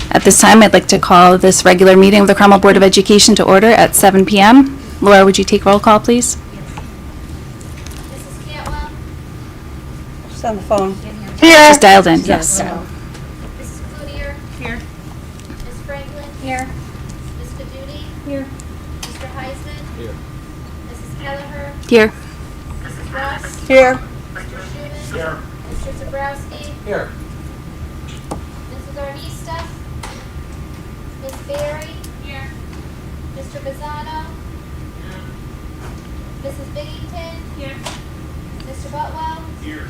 At this time, I'd like to call this regular meeting of the Cromwell Board of Education to order at 7 p.m. Laura, would you take roll call, please? Mrs. Cantwell? She's on the phone. She's dialed in, yes. Mrs. Cloutier? Here. Ms. Franklin? Here. Ms. Paduti? Here. Mr. Heisman? Here. Mrs. Kelleher? Here. Mrs. Ross? Here. Mr. Schuman? Here. Mr. Zabrowski? Here. Mrs. Arnista? Ms. Berry? Here. Mr. Bizzano? Mrs. Biggington? Here. Mr. Butwell? Here.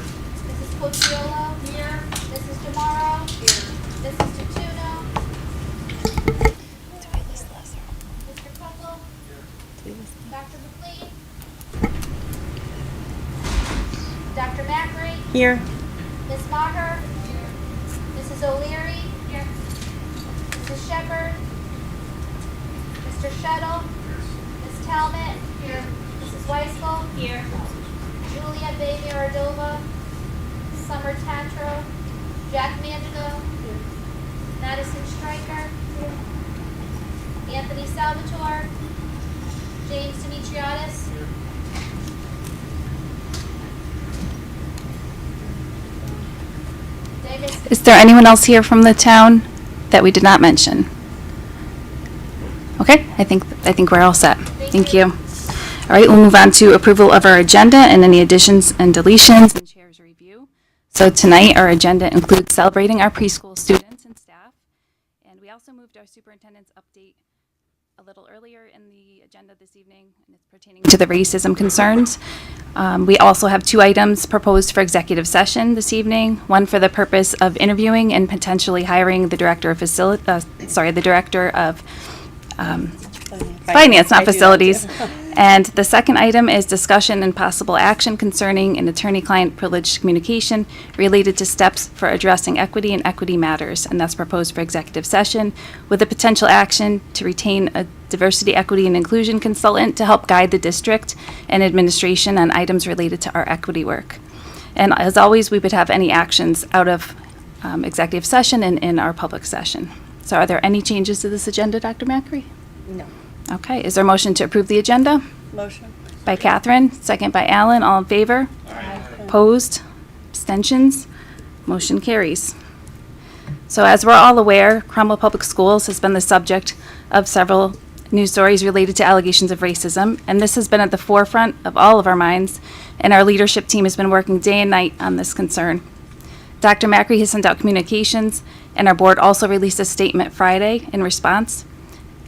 Mrs. Cochiolo? Here. Mrs. Tomorrow? Here. Mrs. Tutuno? Mr. Kunkel? Dr. McLean? Dr. Macri? Here. Ms. Maher? Here. Mrs. O'Leary? Here. Mrs. Shepherd? Mr. Shettle? Ms. Talbot? Here. Mrs. Weisel? Here. Julia Baby Ardova? Summer Tatro? Jack Mandigo? Here. Madison Stryker? Here. Anthony Salvatore? James Demetriadis? Here. Davis? Is there anyone else here from the town that we did not mention? Okay, I think we're all set. Thank you. All right, we'll move on to approval of our agenda and any additions and deletions and chair's review. So tonight, our agenda includes celebrating our preschool students and staff, and we also moved our superintendent's update a little earlier in the agenda this evening, and it's pertaining to the racism concerns. We also have 2 items proposed for executive session this evening, one for the purpose of interviewing and potentially hiring the director of Finance, not facilities. And the second item is discussion and possible action concerning an attorney-client privileged communication related to steps for addressing equity and equity matters. And that's proposed for executive session with a potential action to retain a diversity, equity, and inclusion consultant to help guide the district and administration on items related to our equity work. And as always, we would have any actions out of executive session and in our public session. So are there any changes to this agenda, Dr. Macri? No. Okay, is there a motion to approve the agenda? Motion. By Catherine, second by Alan, all in favor? Aye. Opposed? Abstentions? Motion carries. So as we're all aware, Cromwell Public Schools has been the subject of several news stories related to allegations of racism, and this has been at the forefront of all of our minds, and our leadership team has been working day and night on this concern. Dr. Macri has sent out communications, and our board also released a statement Friday in response.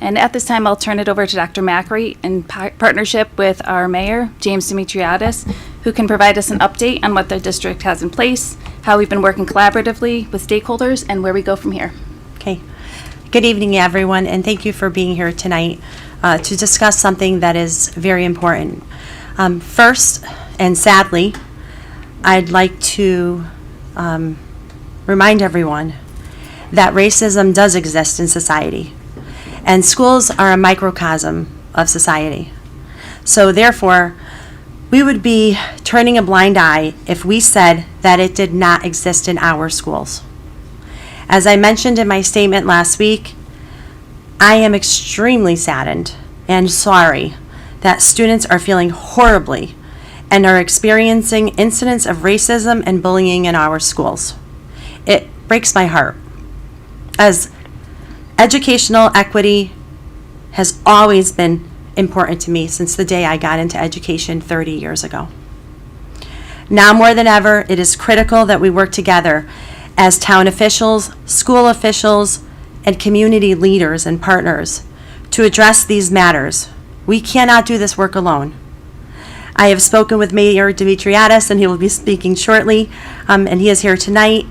And at this time, I'll turn it over to Dr. Macri in partnership with our mayor, James Demetriadis, who can provide us an update on what the district has in place, how we've been working collaboratively with stakeholders, and where we go from here. Okay. Good evening, everyone, and thank you for being here tonight to discuss something that is very important. First, and sadly, I'd like to remind everyone that racism does exist in society, and schools are a microcosm of society. So therefore, we would be turning a blind eye if we said that it did not exist in our schools. As I mentioned in my statement last week, I am extremely saddened and sorry that students are feeling horribly and are experiencing incidents of racism and bullying in our schools. It breaks my heart, as educational equity has always been important to me since the day I got into education 30 years ago. Now more than ever, it is critical that we work together as town officials, school officials, and community leaders and partners to address these matters. We cannot do this work alone. I have spoken with Mayor Demetriadis, and he will be speaking shortly, and he is here tonight,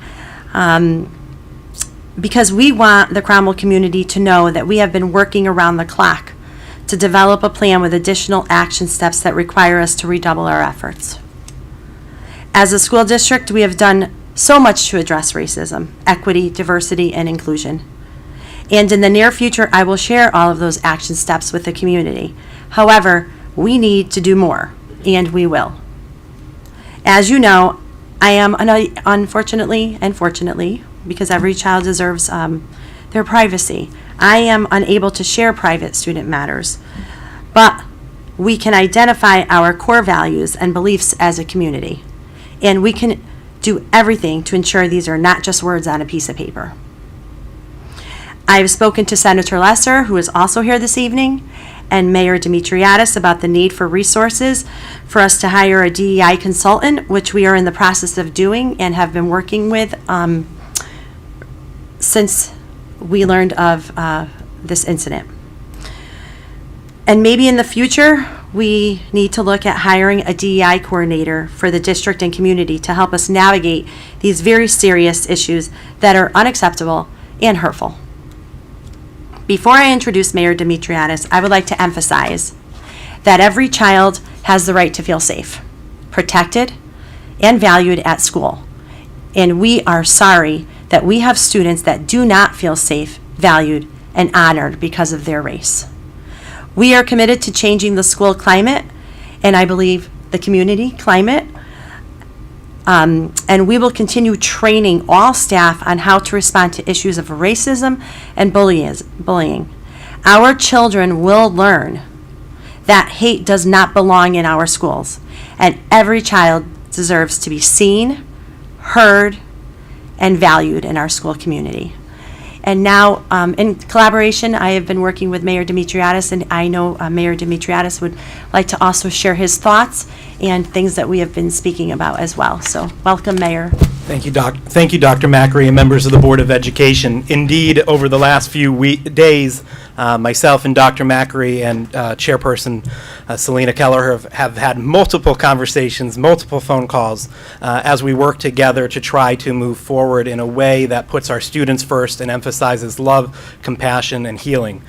because we want the Cromwell community to know that we have been working around the clock to develop a plan with additional action steps that require us to redouble our efforts. As a school district, we have done so much to address racism, equity, diversity, and inclusion. And in the near future, I will share all of those action steps with the community. However, we need to do more, and we will. As you know, I am, unfortunately and fortunately, because every child deserves their privacy. I am unable to share private student matters, but we can identify our core values and beliefs as a community, and we can do everything to ensure these are not just words on a piece of paper. I've spoken to Senator Lesser, who is also here this evening, and Mayor Dimitriadis about the need for resources for us to hire a DEI consultant, which we are in the process of doing and have been working with since we learned of this incident. And maybe in the future, we need to look at hiring a DEI coordinator for the district and community to help us navigate these very serious issues that are unacceptable and hurtful. Before I introduce Mayor Dimitriadis, I would like to emphasize that every child has the right to feel safe, protected, and valued at school. And we are sorry that we have students that do not feel safe, valued, and honored because of their race. We are committed to changing the school climate, and I believe the community climate, and we will continue training all staff on how to respond to issues of racism and bullying. Our children will learn that hate does not belong in our schools, and every child deserves to be seen, heard, and valued in our school community. And now, in collaboration, I have been working with Mayor Dimitriadis, and I know Mayor Dimitriadis would like to also share his thoughts and things that we have been speaking about as well. So, welcome, Mayor. Thank you, Dr. Macri, and members of the Board of Education. Indeed, over the last few days, myself and Dr. Macri and Chairperson Selena Keller have had multiple conversations, multiple phone calls, as we work together to try to move forward in a way that puts our students first and emphasizes love, compassion, and healing.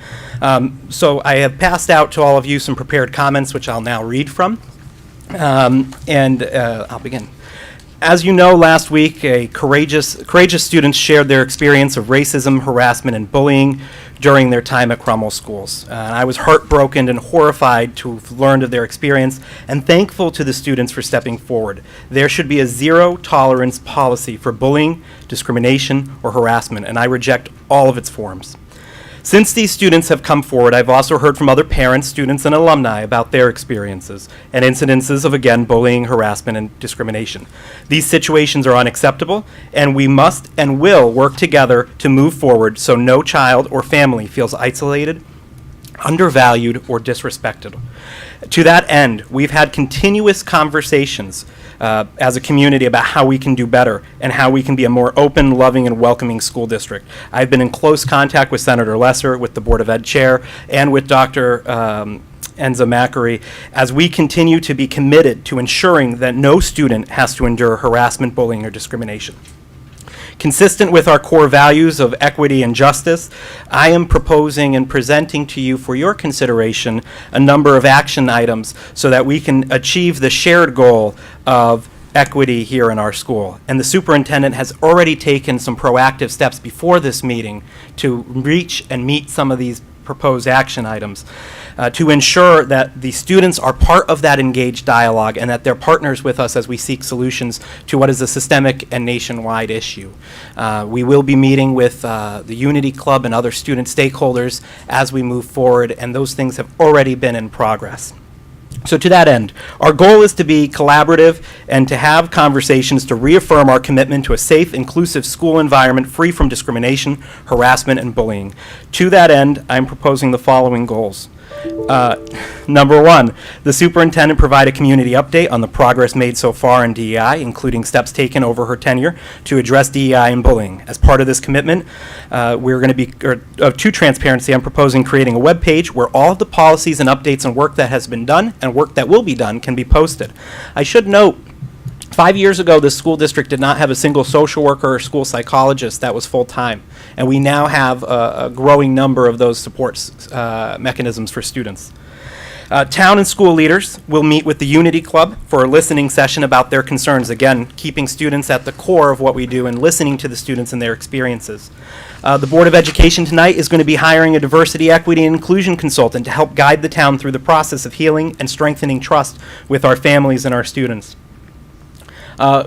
So I have passed out to all of you some prepared comments, which I'll now read from, and I'll begin. As you know, last week, courageous students shared their experience of racism, harassment, and bullying during their time at Cromwell schools. I was heartbroken and horrified to have learned of their experience and thankful to the students for stepping forward. There should be a zero-tolerance policy for bullying, discrimination, or harassment, and I reject all of its forms. Since these students have come forward, I've also heard from other parents, students, and alumni about their experiences and incidences of, again, bullying, harassment, and discrimination. These situations are unacceptable, and we must and will work together to move forward so no child or family feels isolated, undervalued, or disrespected. To that end, we've had continuous conversations as a community about how we can do better and how we can be a more open, loving, and welcoming school district. I've been in close contact with Senator Lesser, with the Board of Ed Chair, and with Dr. Enza Macri as we continue to be committed to ensuring that no student has to endure harassment, bullying, or discrimination. Consistent with our core values of equity and justice, I am proposing and presenting to you for your consideration a number of action items so that we can achieve the shared goal of equity here in our school. And the superintendent has already taken some proactive steps before this meeting to reach and meet some of these proposed action items to ensure that the students are part of that engaged dialogue and that they're partners with us as we seek solutions to what is a systemic and nationwide issue. We will be meeting with the Unity Club and other student stakeholders as we move forward, and those things have already been in progress. So to that end, our goal is to be collaborative and to have conversations to reaffirm our commitment to a safe, inclusive school environment free from discrimination, harassment, and bullying. To that end, I'm proposing the following goals. Number one, the superintendent provide a community update on the progress made so far in DEI, including steps taken over her tenure to address DEI and bullying. As part of this commitment, we're going to be, to transparency, I'm proposing creating a web page where all of the policies and updates and work that has been done and work that will be done can be posted. I should note, 5 years ago, this school district did not have a single social worker or school psychologist that was full-time, and we now have a growing number of those support mechanisms for students. Town and school leaders will meet with the Unity Club for a listening session about their concerns, again, keeping students at the core of what we do and listening to the students and their experiences. The Board of Education tonight is going to be hiring a diversity, equity, and inclusion consultant to help guide the town through the process of healing and strengthening trust with our families and our students.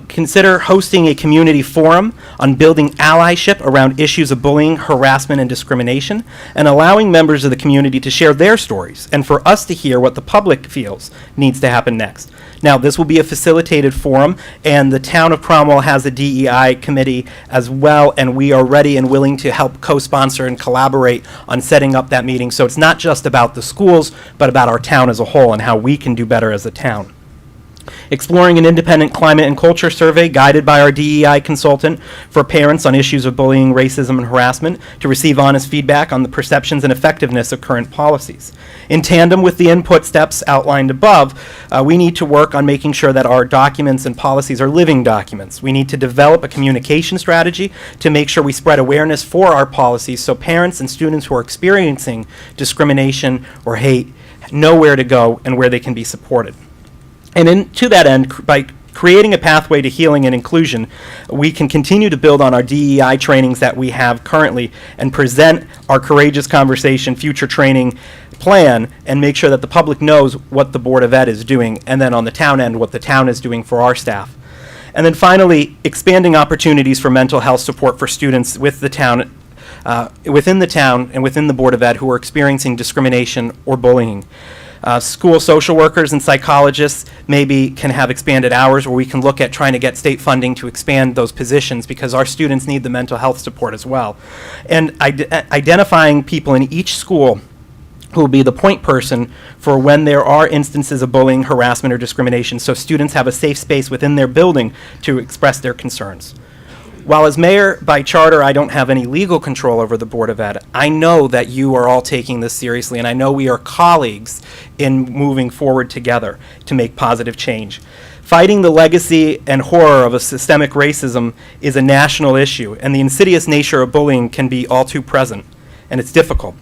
Consider hosting a community forum on building allyship around issues of bullying, harassment, and discrimination, and allowing members of the community to share their stories, and for us to hear what the public feels needs to happen next. Now, this will be a facilitated forum, and the town of Cromwell has a DEI committee as well, and we are ready and willing to help co-sponsor and collaborate on setting up that meeting. So it's not just about the schools, but about our town as a whole and how we can do better as a town. Exploring an independent climate and culture survey guided by our DEI consultant for parents on issues of bullying, racism, and harassment to receive honest feedback on the perceptions and effectiveness of current policies. In tandem with the input steps outlined above, we need to work on making sure that our documents and policies are living documents. We need to develop a communication strategy to make sure we spread awareness for our policies so parents and students who are experiencing discrimination or hate know where to go and where they can be supported. And to that end, by creating a pathway to healing and inclusion, we can continue to build on our DEI trainings that we have currently and present our Courageous Conversation future training plan and make sure that the public knows what the Board of Ed is doing, and then on the town end, what the town is doing for our staff. And then finally, expanding opportunities for mental health support for students with the town, within the town and within the Board of Ed who are experiencing discrimination or bullying. School social workers and psychologists maybe can have expanded hours where we can look at trying to get state funding to expand those positions because our students need the mental health support as well. And identifying people in each school who will be the point person for when there are instances of bullying, harassment, or discrimination so students have a safe space within their building to express their concerns. While as mayor by charter I don't have any legal control over the Board of Ed, I know that you are all taking this seriously, and I know we are colleagues in moving forward together to make positive change. Fighting the legacy and horror of a systemic racism is a national issue, and the insidious nature of bullying can be all too present, and it's difficult.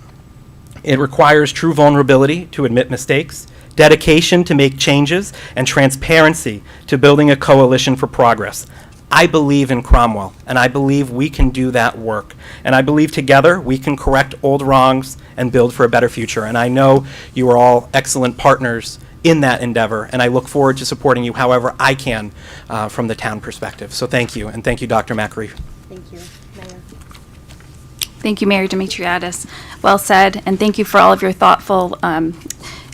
It requires true vulnerability to admit mistakes, dedication to make changes, and transparency to building a coalition for progress. I believe in Cromwell, and I believe we can do that work. And I believe together we can correct old wrongs and build for a better future. And I know you are all excellent partners in that endeavor, and I look forward to supporting you however I can from the town perspective. So thank you, and thank you, Dr. Macri. Thank you, Mayor. Thank you, Mayor Demetriadis. Well said, and thank you for all of your thoughtful,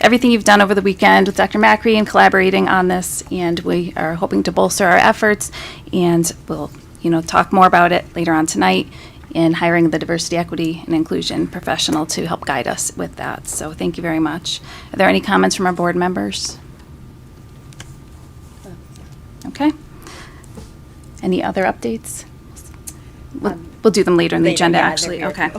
everything you've done over the weekend with Dr. Macri and collaborating on this, and we are hoping to bolster our efforts, and we'll, talk more about it later on tonight in hiring the diversity, equity, and inclusion professional to help guide us with that. So thank you very much. Are there any comments from our board members? Okay. Any other updates? We'll do them later in the agenda, actually. Okay.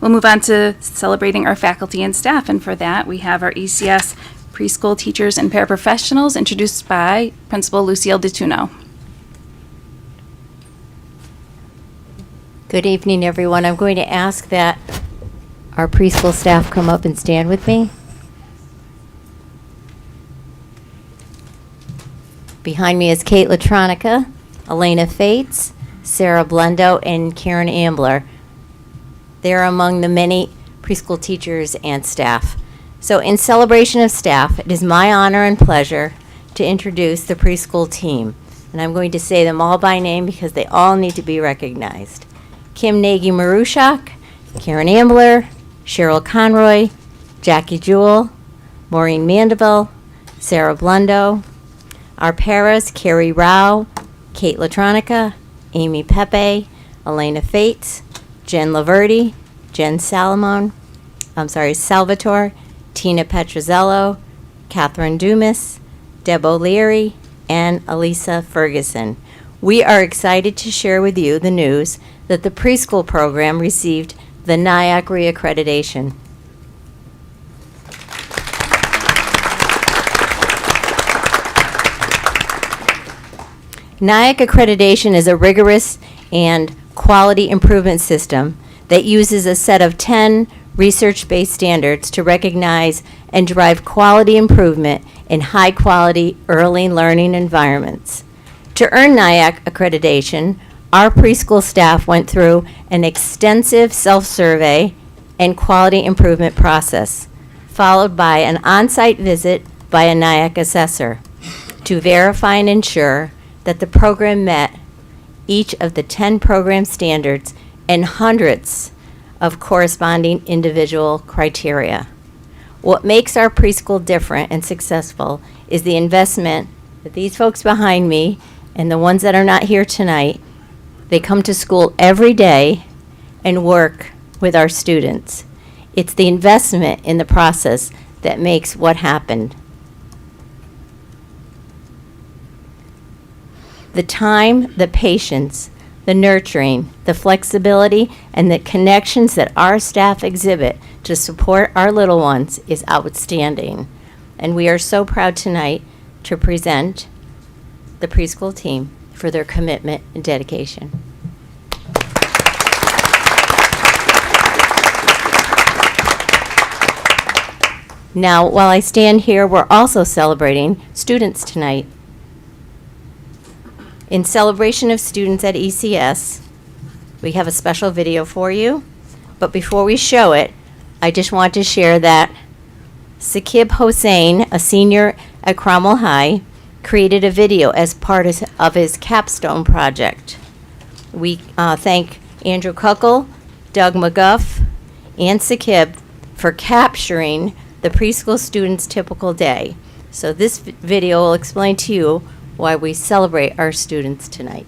We'll move on to celebrating our faculty and staff, and for that, we have our ECS preschool teachers and paraprofessionals introduced by Principal Lucille DeTuno. Good evening, everyone. I'm going to ask that our preschool staff come up and stand with me. Behind me is Kate Latronica, Elena Fates, Sarah Blendo, and Karen Ambler. They're among the many preschool teachers and staff. So in celebration of staff, it is my honor and pleasure to introduce the preschool team. And I'm going to say them all by name because they all need to be recognized. Kim Nagy-Marushak, Karen Ambler, Cheryl Conroy, Jackie Jewell, Maureen Mandeville, Sarah Blendo. Our paras, Carrie Rao, Kate Latronica, Amy Pepe, Elena Fates, Jen Laverty, Jen Salvatore, Tina Petrozello, Catherine Dumas, Deb O'Leary, and Elisa Ferguson. We are excited to share with you the news that the preschool program received the NIAC reaccreditation. NIAC accreditation is a rigorous and quality improvement system that uses a set of 10 research-based standards to recognize and drive quality improvement in high-quality early learning environments. To earn NIAC accreditation, our preschool staff went through an extensive self-survey and quality improvement process, followed by an on-site visit by a NIAC assessor to verify and ensure that the program met each of the 10 program standards and hundreds of corresponding individual criteria. What makes our preschool different and successful is the investment that these folks behind me and the ones that are not here tonight, they come to school every day and work with our students. It's the investment in the process that makes what happened. The time, the patience, the nurturing, the flexibility, and the connections that our staff exhibit to support our little ones is outstanding. And we are so proud tonight to present the preschool team for their commitment and dedication. Now, while I stand here, we're also celebrating students tonight. In celebration of students at ECS, we have a special video for you. But before we show it, I just want to share that Sakib Hossain, a senior at Cromwell High, created a video as part of his capstone project. We thank Andrew Kuckel, Doug McGuff, and Sakib for capturing the preschool students' typical day. So this video will explain to you why we celebrate our students tonight.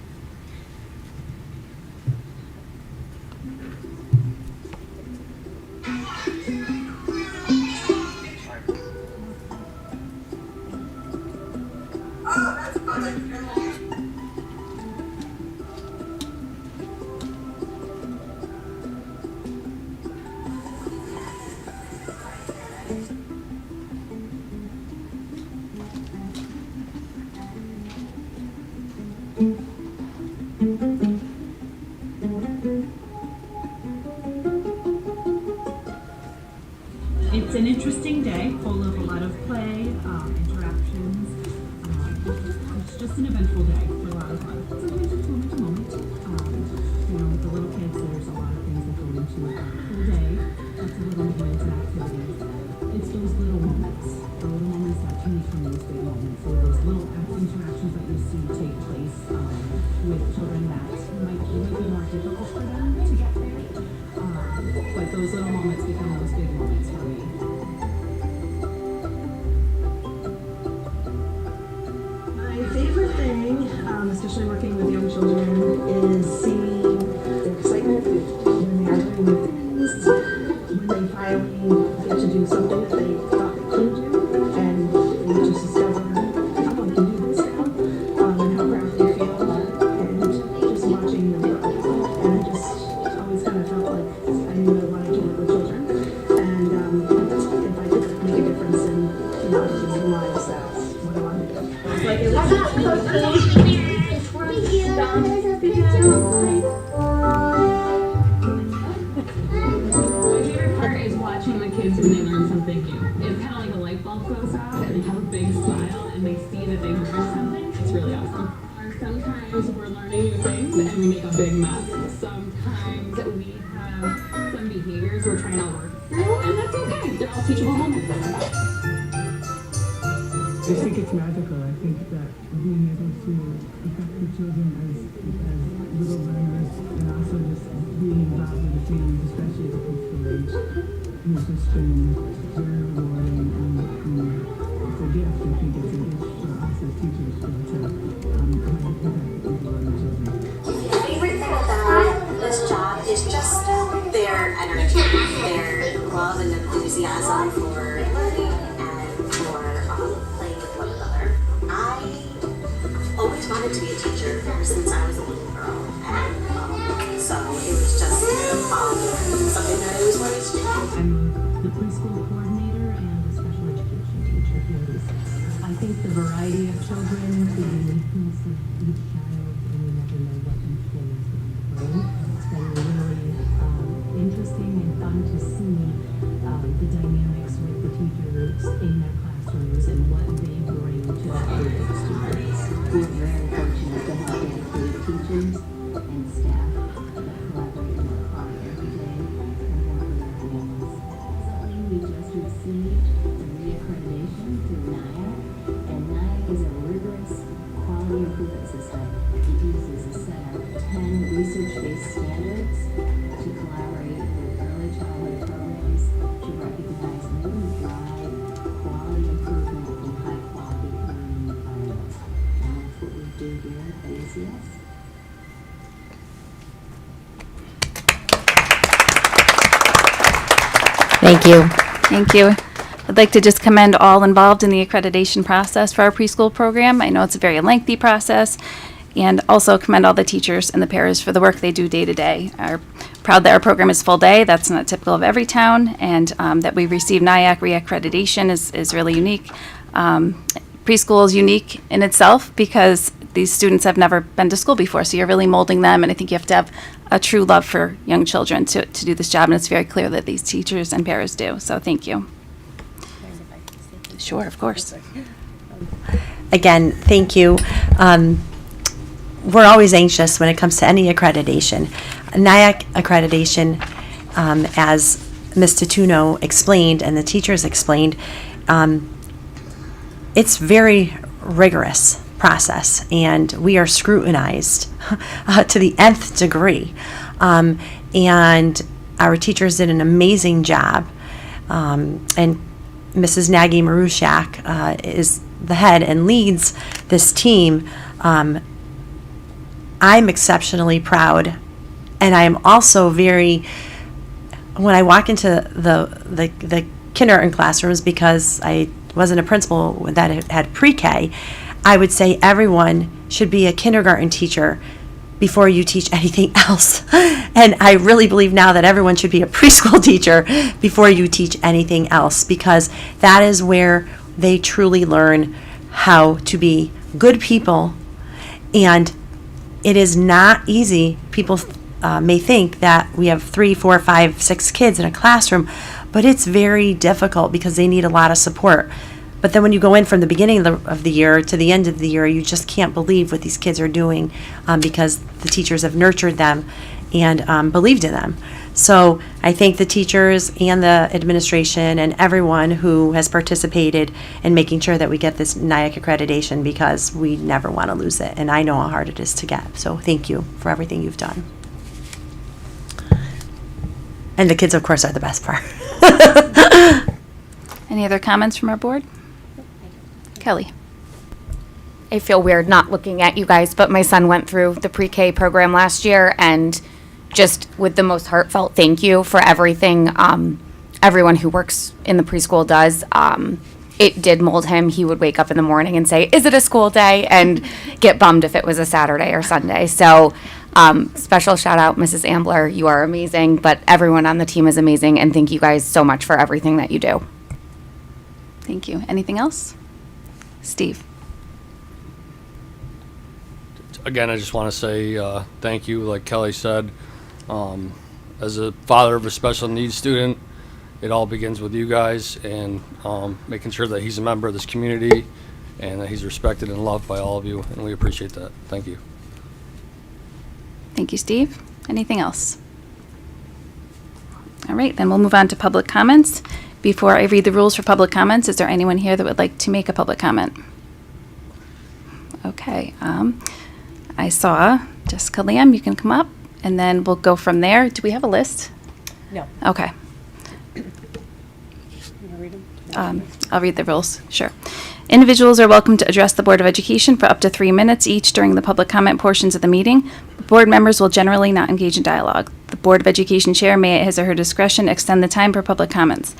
It's an interesting day, full of a lot of play, interactions. It's just an eventful day for a lot of us. Sometimes it's moment to moment. With the little kids, there's a lot of things that go into a full day. Lots of little movements and activities. It's those little moments. The little moments that change from those big moments. So those little interactions that you see take place with children that might be more difficult for them to get there. But those little moments become those big moments for me. My favorite thing, especially working with young children, is seeing their excitement when they are doing new things, when they finally get to do something that they thought they couldn't do, and they just discover, oh, I can do this now, and how proud they feel, and just watching them grow. And I just always kind of felt like I knew I wanted to work with children, and if I could make a difference in children's lives, that's what I wanted to do. Like it was My favorite part is watching the kids when they learn something new. It's kind of like a light bulb goes off and they have a big smile and they see that they've learned something. It's really awesome. Or sometimes we're learning new things and we make a big mess. Sometimes we have some behaviors we're trying to work through, and that's okay. They're all teachable moments. I think it's magical. I think that being able to affect the children as little learners and also just being involved with the families, especially at the preschool age, has just been very rewarding. And it's a gift. I think it's a gift for us as teachers to have an impact on the children. My favorite thing about this job is just their energy, their love and enthusiasm for learning and for playing with one another. I always wanted to be a teacher ever since I was a little girl, and so it was just something that I always wanted to do. I'm the preschool coordinator and a special education teacher here at ECS. I think the variety of children, the uniqueness of each child, and you never know what each day is going to bring. It's been really interesting and fun to see the dynamics with the teachers in their classrooms and what they bring to that group of students. We're very fortunate to have dedicated teachers and staff that collaborate and work hard every day and work with our families. Recently, we just received the reaccreditation through NIAC, and NIAC is a rigorous quality improvement system that it uses a set of 10 research-based standards to collaborate with early childhood programs to recognize and really drive quality improvement in high-quality learning environments. And that's what we do here at ACS. Thank you. Thank you. I'd like to just commend all involved in the accreditation process for our preschool program. I know it's a very lengthy process, and also commend all the teachers and the paras for the work they do day to day. Are proud that our program is full day. That's not typical of every town, and that we receive NIAC reaccreditation is really unique. Preschool is unique in itself because these students have never been to school before, so you're really molding them, and I think you have to have a true love for young children to do this job, and it's very clear that these teachers and paras do, so thank you. Sure, of course. Again, thank you. We're always anxious when it comes to any accreditation. NIAC accreditation, as Ms. Tatuno explained and the teachers explained, it's very rigorous process, and we are scrutinized to the nth degree. And our teachers did an amazing job. And Mrs. Nagy Marushak is the head and leads this team. I'm exceptionally proud, and I am also very, when I walk into the kindergarten classrooms, because I wasn't a principal that had pre-K, I would say everyone should be a kindergarten teacher before you teach anything else. And I really believe now that everyone should be a preschool teacher before you teach anything else, because that is where they truly learn how to be good people. And it is not easy. People may think that we have 3, 4, 5, 6 kids in a classroom, but it's very difficult because they need a lot of support. But then when you go in from the beginning of the year to the end of the year, you just can't believe what these kids are doing because the teachers have nurtured them and believed in them. So I thank the teachers and the administration and everyone who has participated in making sure that we get this NIAC accreditation, because we never want to lose it. And I know how hard it is to get. So thank you for everything you've done. And the kids, of course, are the best part. Any other comments from our board? Kelly. I feel weird not looking at you guys, but my son went through the pre-K program last year, and just with the most heartfelt thank you for everything everyone who works in the preschool does. It did mold him. He would wake up in the morning and say, "Is it a school day?" and get bummed if it was a Saturday or Sunday. So special shout out, Mrs. Ambler. You are amazing, but everyone on the team is amazing, and thank you guys so much for everything that you do. Thank you. Anything else? Steve. Again, I just want to say thank you. Like Kelly said, as a father of a special needs student, it all begins with you guys and making sure that he's a member of this community and that he's respected and loved by all of you, and we appreciate that. Thank you. Thank you, Steve. Anything else? All right, then we'll move on to public comments. Before I read the rules for public comments, is there anyone here that would like to make a public comment? Okay, I saw Jessica Lamb. You can come up, and then we'll go from there. Do we have a list? No. Okay. I'll read the rules. Sure. Individuals are welcome to address the Board of Education for up to 3 minutes each during the public comment portions of the meeting. Board members will generally not engage in dialogue. The Board of Education chair may, at his or her discretion, extend the time for public comments.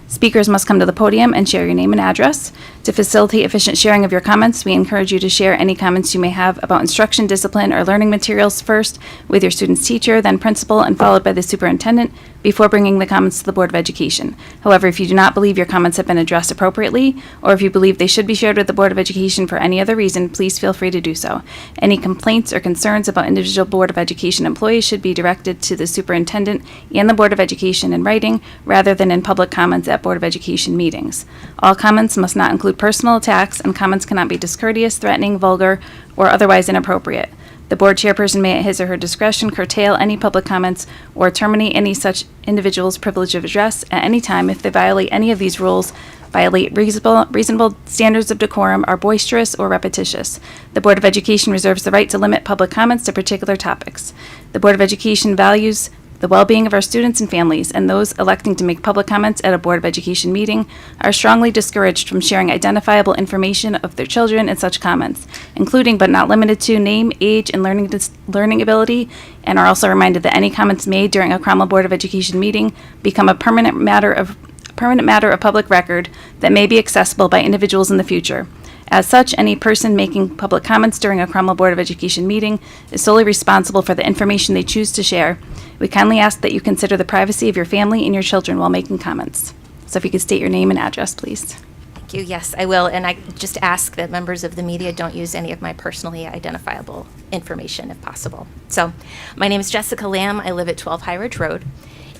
Speakers must come to the podium and share your name and address. To facilitate efficient sharing of your comments, we encourage you to share any comments you may have about instruction, discipline, or learning materials first with your student's teacher, then principal, and followed by the superintendent, before bringing the comments to the Board of Education. However, if you do not believe your comments have been addressed appropriately, or if you believe they should be shared with the Board of Education for any other reason, please feel free to do so. Any complaints or concerns about individual Board of Education employees should be directed to the superintendent and the Board of Education in writing, rather than in public comments at Board of Education meetings. All comments must not include personal attacks, and comments cannot be discourteous, threatening, vulgar, or otherwise inappropriate. The board chairperson may at his or her discretion curtail any public comments or terminate any such individual's privilege of address at any time if they violate any of these rules, violate reasonable standards of decorum, are boisterous or repetitious. The Board of Education reserves the right to limit public comments to particular topics. The Board of Education values the well-being of our students and families, and those electing to make public comments at a Board of Education meeting are strongly discouraged from sharing identifiable information of their children in such comments, including but not limited to name, age, and learning ability, and are also reminded that any comments made during a Cromwell Board of Education meeting become a permanent matter of public record that may be accessible by individuals in the future. As such, any person making public comments during a Cromwell Board of Education meeting is solely responsible for the information they choose to share. We kindly ask that you consider the privacy of your family and your children while making comments. So if you could state your name and address, please. Thank you. Yes, I will. And I just ask that members of the media don't use any of my personally identifiable information if possible. So my name is Jessica Lamb. I live at 12 High Ridge Road,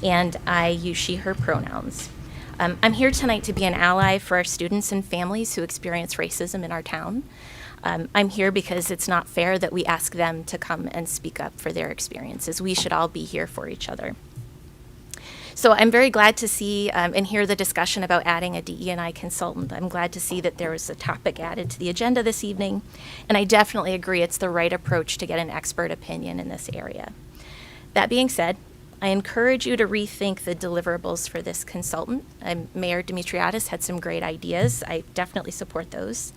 and I use she, her pronouns. I'm here tonight to be an ally for our students and families who experience racism in our town. I'm here because it's not fair that we ask them to come and speak up for their experiences. We should all be here for each other. So I'm very glad to see and hear the discussion about adding a DE&I consultant. I'm glad to see that there was a topic added to the agenda this evening, and I definitely agree it's the right approach to get an expert opinion in this area. That being said, I encourage you to rethink the deliverables for this consultant. Mayor Dimitriadis had some great ideas. I definitely support those.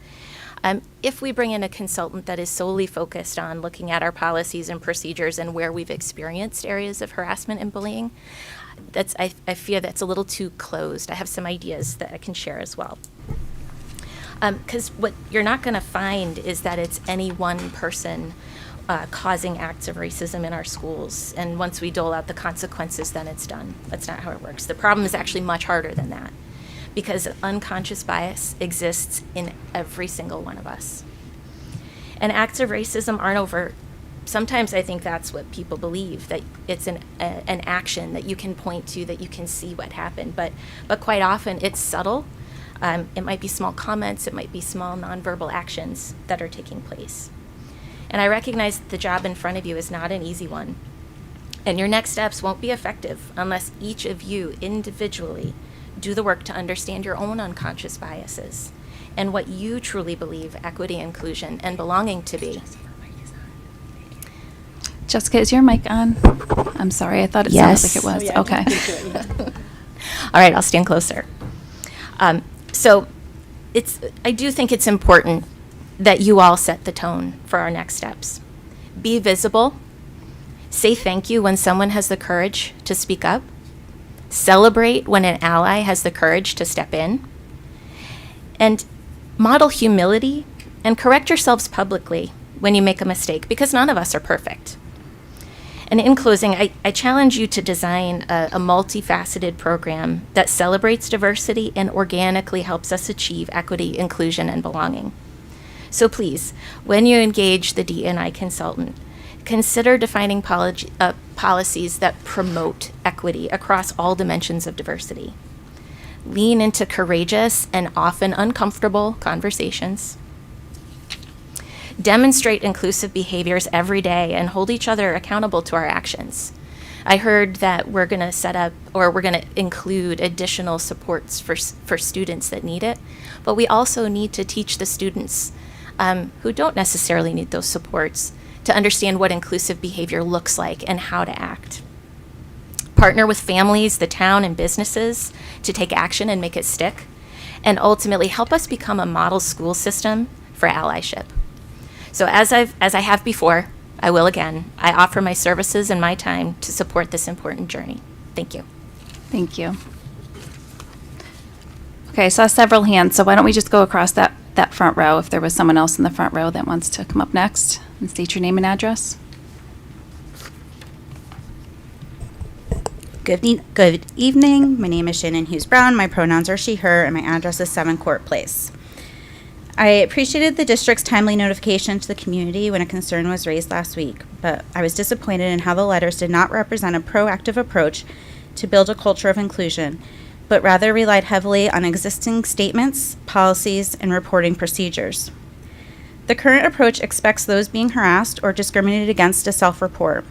If we bring in a consultant that is solely focused on looking at our policies and procedures and where we've experienced areas of harassment and bullying, I fear that's a little too closed. I have some ideas that I can share as well. Because what you're not going to find is that it's any one person causing acts of racism in our schools, and once we dole out the consequences, then it's done. That's not how it works. The problem is actually much harder than that, because unconscious bias exists in every single one of us. And acts of racism aren't overt. Sometimes I think that's what people believe, that it's an action that you can point to, that you can see what happened, but quite often it's subtle. It might be small comments, it might be small nonverbal actions that are taking place. And I recognize that the job in front of you is not an easy one. And your next steps won't be effective unless each of you individually do the work to understand your own unconscious biases and what you truly believe equity, inclusion, and belonging to be. Jessica, is your mic on? I'm sorry, I thought it Yes. sounded like it was. Oh, yeah, Okay. I can do it, All right, I'll stand closer. So I do think it's important that you all set the tone for our next steps. Be visible. Say thank you when someone has the courage to speak up. Celebrate when an ally has the courage to step in. And model humility and correct yourselves publicly when you make a mistake, because none of us are perfect. And in closing, I challenge you to design a multifaceted program that celebrates diversity and organically helps us achieve equity, inclusion, and belonging. So please, when you engage the D&I consultant, consider defining policies that promote equity across all dimensions of diversity. Lean into courageous and often uncomfortable conversations. Demonstrate inclusive behaviors every day and hold each other accountable to our actions. I heard that we're going to set up, or we're going to include additional supports for students that need it, but we also need to teach the students who don't necessarily need those supports to understand what inclusive behavior looks like and how to act. Partner with families, the town, and businesses to take action and make it stick, and ultimately help us become a model school system for allyship. So as I have before, I will again. I offer my services and my time to support this important journey. Thank you. Thank you. Okay, I saw several hands, so why don't we just go across that front row if there was someone else in the front row that wants to come up next and state your name and address. Good evening. My name is Shannon Hughes Brown. My pronouns are she, her, and my address is 7 Court Place. I appreciated the district's timely notification to the community when a concern was raised last week, but I was disappointed in how the letters did not represent a proactive approach to build a culture of inclusion, but rather relied heavily on existing statements, policies, and reporting procedures. The current approach expects those being harassed or discriminated against to self-report.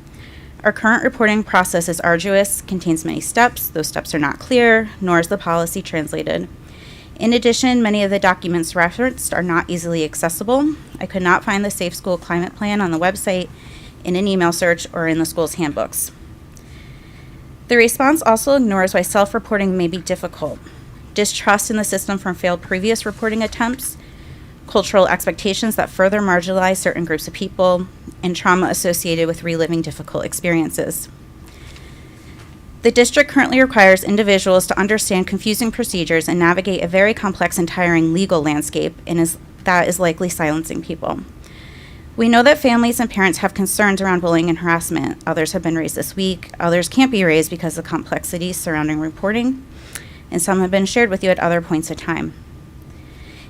Our current reporting process is arduous, contains many steps. Those steps are not clear, nor is the policy translated. In addition, many of the documents referenced are not easily accessible. I could not find the Safe School Climate Plan on the website, in an email search, or in the school's handbooks. The response also ignores why self-reporting may be difficult. Distrust in the system from failed previous reporting attempts, cultural expectations that further marginalize certain groups of people, and trauma associated with reliving difficult experiences. The district currently requires individuals to understand confusing procedures and navigate a very complex and tiring legal landscape, and that is likely silencing people. We know that families and parents have concerns around bullying and harassment. Others have been raised this week. Others can't be raised because of complexities surrounding reporting, and some have been shared with you at other points in time.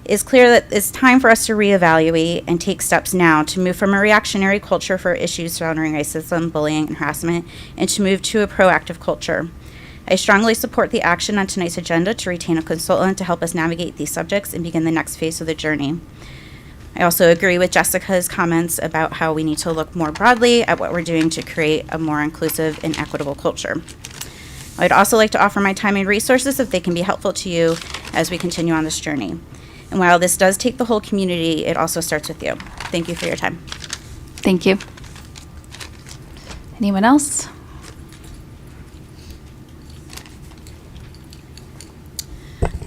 It is clear that it's time for us to reevaluate and take steps now to move from a reactionary culture for issues surrounding racism, bullying, and harassment, and to move to a proactive culture. I strongly support the action on tonight's agenda to retain a consultant to help us navigate these subjects and begin the next phase of the journey. I also agree with Jessica's comments about how we need to look more broadly at what we're doing to create a more inclusive and equitable culture. I'd also like to offer my time and resources if they can be helpful to you as we continue on this journey. And while this does take the whole community, it also starts with you. Thank you for your time. Thank you. Anyone else?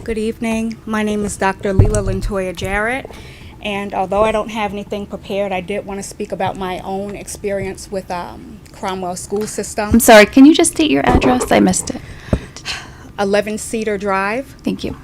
Good evening. My name is Dr. Leela Lantoya Jarrett, and although I don't have anything prepared, I did want to speak about my own experience with Cromwell school system. I'm sorry, can you just state your address? I missed it. 11 Cedar Drive. Thank you.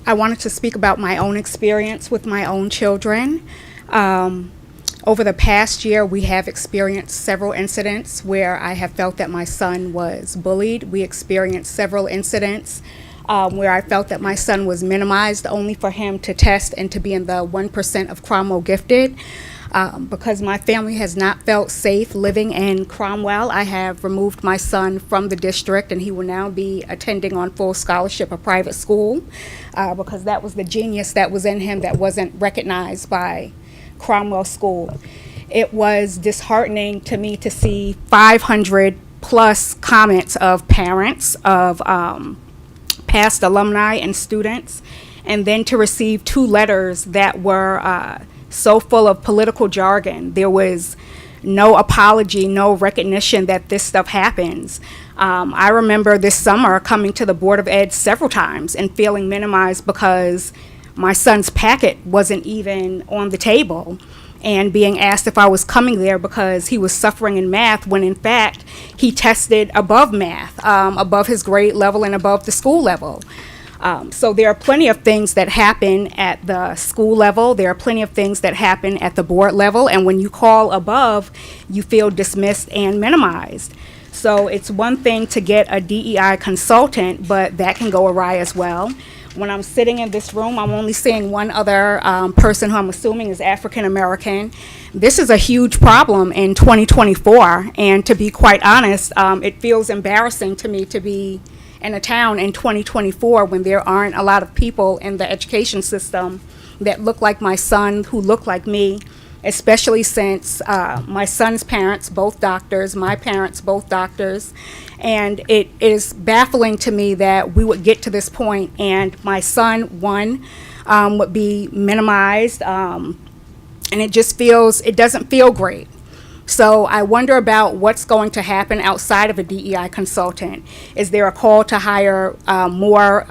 I wanted to speak about my own experience with my own children. Over the past year, we have experienced several incidents where I have felt that my son was bullied. We experienced several incidents where I felt that my son was minimized only for him to test and to be in the 1% of Cromwell gifted. Because my family has not felt safe living in Cromwell, I have removed my son from the district, and he will now be attending on full scholarship a private school because that was the genius that was in him that wasn't recognized by Cromwell School. It was disheartening to me to see 500 plus comments of parents, of past alumni and students, and then to receive 2 letters that were so full of political jargon. There was no apology, no recognition that this stuff happens. I remember this summer coming to the Board of Ed several times and feeling minimized because my son's packet wasn't even on the table, and being asked if I was coming there because he was suffering in math, when in fact he tested above math, above his grade level and above the school level. So there are plenty of things that happen at the school level. There are plenty of things that happen at the board level. And when you call above, you feel dismissed and minimized. So it's one thing to get a DEI consultant, but that can go awry as well. When I'm sitting in this room, I'm only seeing one other person who I'm assuming is African American. This is a huge problem in 2024. And to be quite honest, it feels embarrassing to me to be in a town in 2024 when there aren't a lot of people in the education system that look like my son, who look like me, especially since my son's parents, both doctors, my parents, both doctors. And it is baffling to me that we would get to this point and my son, would be minimized. And it doesn't feel great. So I wonder about what's going to happen outside of a DEI consultant. Is there a call to hire more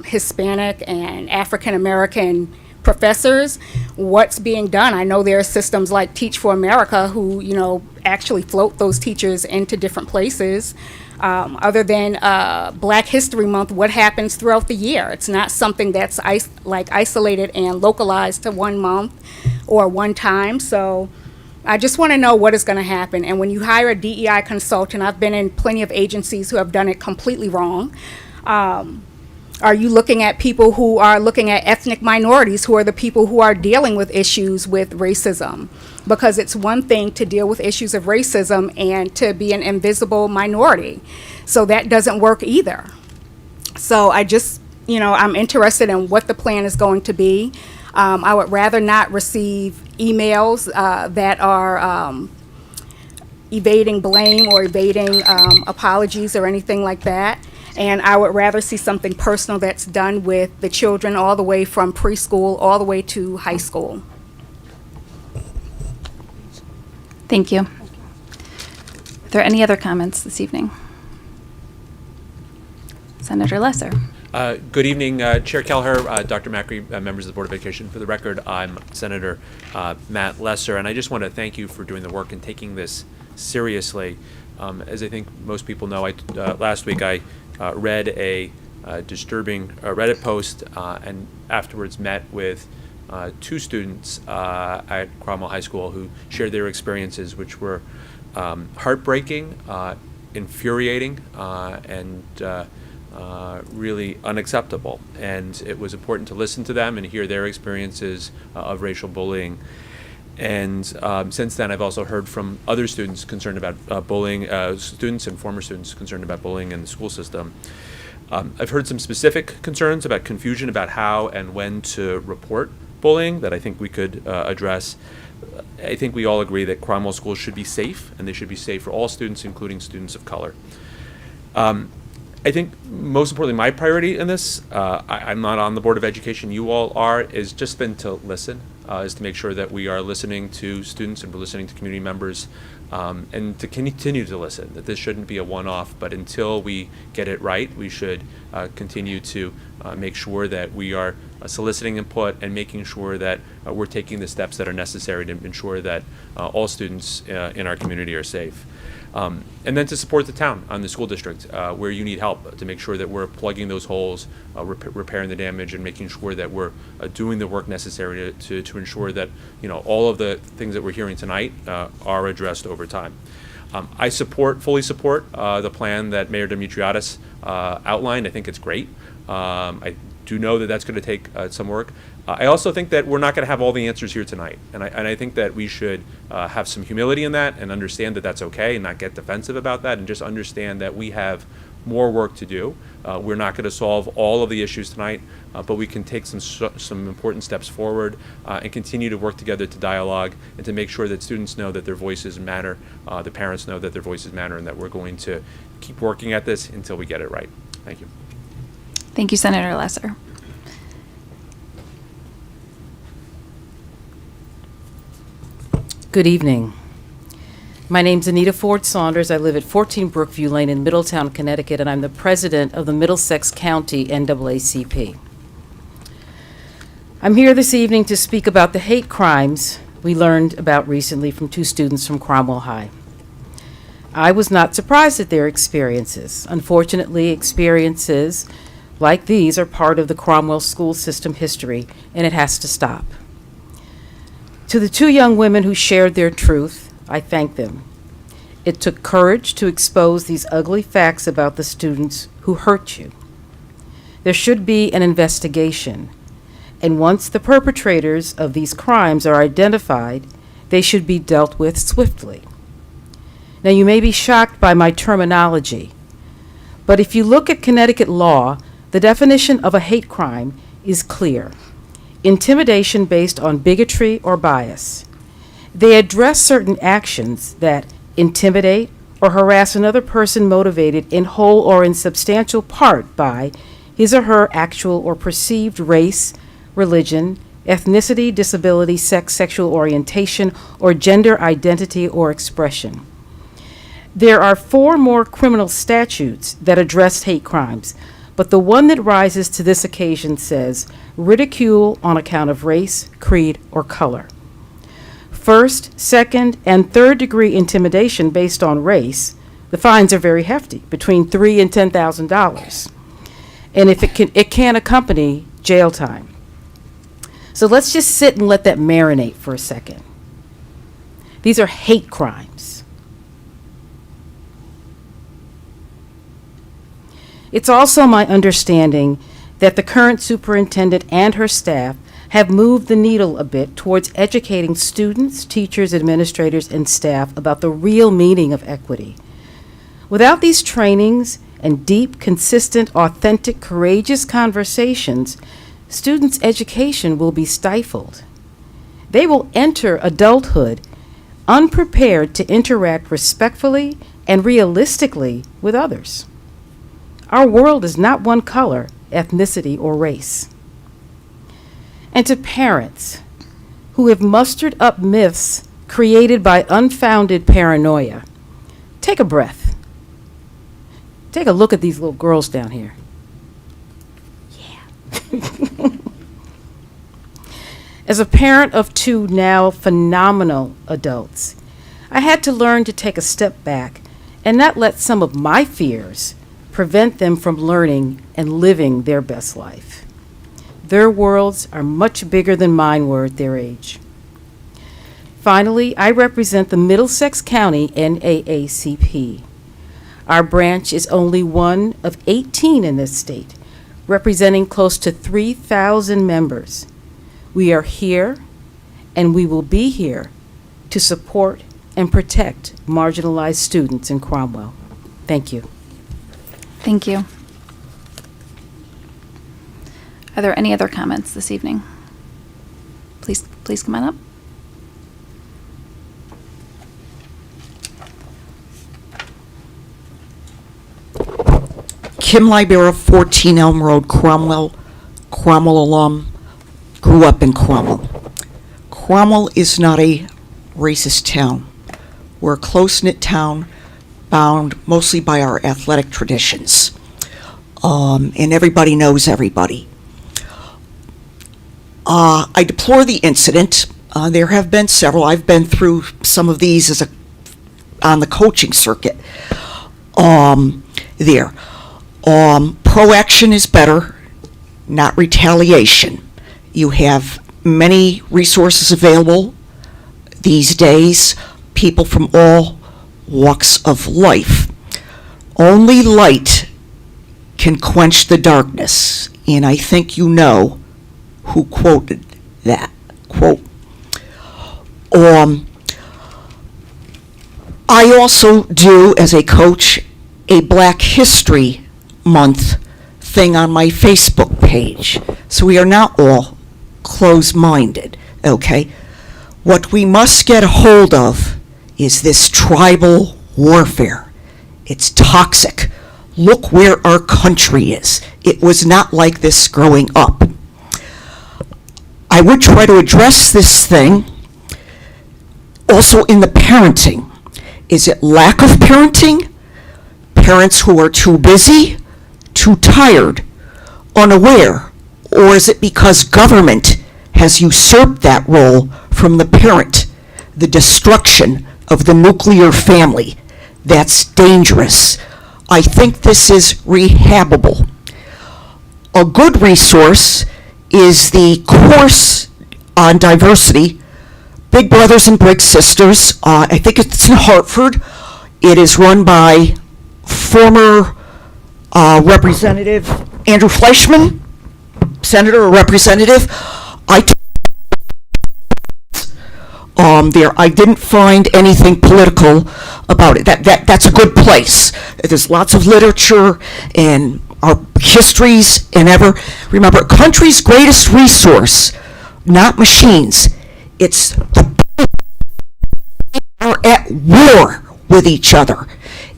Hispanic and African American professors? What's being done? I know there are systems like Teach for America who, actually float those teachers into different places. Other than Black History Month, what happens throughout the year? It's not something that's isolated and localized to one month or one time. So I just want to know what is going to happen. And when you hire a DEI consultant, I've been in plenty of agencies who have done it completely wrong. Are you looking at people who are looking at ethnic minorities, who are the people who are dealing with issues with racism? Because it's one thing to deal with issues of racism and to be an invisible minority. So that doesn't work either. So I just, I'm interested in what the plan is going to be. I would rather not receive emails that are evading blame or evading apologies or anything like that. And I would rather see something personal that's done with the children all the way from preschool all the way to high school. Thank you. Are there any other comments this evening? Senator Lesser. Good evening, Chair Kelleher, Dr. Macri, members of the Board of Education. For the record, I'm Senator Matt Lesser, and I just want to thank you for doing the work and taking this seriously. As I think most people know, last week I read a disturbing Reddit post and afterwards met with two students at Cromwell High School who shared their experiences, which were heartbreaking, infuriating, and really unacceptable. And it was important to listen to them and hear their experiences of racial bullying. And since then, I've also heard from other students concerned about bullying, students and former students concerned about bullying in the school system. I've heard some specific concerns about confusion about how and when to report bullying that I think we could address. I think we all agree that Cromwell schools should be safe, and they should be safe for all students, including students of color. I think most importantly, my priority in this, I'm not on the Board of Education, you all are, is just been to listen, is to make sure that we are listening to students and we're listening to community members, and to continue to listen, that this shouldn't be a one-off, but until we get it right, we should continue to make sure that we are soliciting input and making sure that we're taking the steps that are necessary to ensure that all students in our community are safe. And then to support the town on the school district where you need help to make sure that we're plugging those holes, repairing the damage, and making sure that we're doing the work necessary to ensure that all of the things that we're hearing tonight are addressed over time. I fully support the plan that Mayor Dimitriadis outlined. I think it's great. I do know that that's going to take some work. I also think that we're not going to have all the answers here tonight, and I think that we should have some humility in that and understand that that's okay and not get defensive about that, and just understand that we have more work to do. We're not going to solve all of the issues tonight, but we can take some important steps forward and continue to work together to dialogue and to make sure that students know that their voices matter, the parents know that their voices matter, and that we're going to keep working at this until we get it right. Thank you. Thank you, Senator Lesser. Good evening. My name's Anita Ford Saunders. I live at 14 Brookview Lane in Middletown, Connecticut, and I'm the president of the Middlesex County NAACP. I'm here this evening to speak about the hate crimes we learned about recently from two students from Cromwell High. I was not surprised at their experiences. Unfortunately, experiences like these are part of the Cromwell school system history, and it has to stop. To the two young women who shared their truth, I thank them. It took courage to expose these ugly facts about the students who hurt you. There should be an investigation, and once the perpetrators of these crimes are identified, they should be dealt with swiftly. Now, you may be shocked by my terminology, but if you look at Connecticut law, the definition of a hate crime is clear: intimidation based on bigotry or bias. They address certain actions that intimidate or harass another person motivated in whole or in substantial part by his or her actual or perceived race, religion, ethnicity, disability, sex, sexual orientation, or gender identity or expression. There are 4 more criminal statutes that address hate crimes, but the one that rises to this occasion says ridicule on account of race, creed, or color. First, second, and third degree intimidation based on race, the fines are very hefty, between $3,000 and $10,000. And if it can accompany jail time. So let's just sit and let that marinate for a second. These are hate crimes. It's also my understanding that the current superintendent and her staff have moved the needle a bit towards educating students, teachers, administrators, and staff about the real meaning of equity. Without these trainings and deep, consistent, authentic, courageous conversations, students' education will be stifled. They will enter adulthood unprepared to interact respectfully and realistically with others. Our world is not one color, ethnicity, or race. And to parents who have mustered up myths created by unfounded paranoia, take a breath. Take a look at these little girls down here. Yeah. As a parent of two now phenomenal adults, I had to learn to take a step back and not let some of my fears prevent them from learning and living their best life. Their worlds are much bigger than mine were at their age. Finally, I represent the Middlesex County NAACP. Our branch is only one of 18 in this state, representing close to 3,000 members. We are here, and we will be here to support and protect marginalized students in Cromwell. Thank you. Thank you. Are there any other comments this evening? Please come on up. Kim Libera, 14 Elm Road, Cromwell alum, grew up in Cromwell. Cromwell is not a racist town. We're a close-knit town bound mostly by our athletic traditions. And everybody knows everybody. I deplore the incident. There have been several. I've been through some of these on the coaching circuit. Proaction is better, not retaliation. You have many resources available these days, people from all walks of life. Only light can quench the darkness, and I think you know who quoted that quote. I also do, as a coach, a Black History Month thing on my Facebook page. So we are not all close-minded, okay? What we must get a hold of is this tribal warfare. It's toxic. Look where our country is. It was not like this growing up. I would try to address this thing also in the parenting. Is it lack of parenting? Parents who are too busy, too tired, unaware? Or is it because government has usurped that role from the parent? The destruction of the nuclear family. That's dangerous. I think this is rehabable. A good resource is the course on diversity, Big Brothers and Big Sisters. I think it's in Hartford. It is run by former Representative Andrew Fleischman, Senator or Representative. I didn't find anything political about it. That's a good place. There's lots of literature and our histories and remember, a country's greatest resource, not machines. It's the people are at war with each other.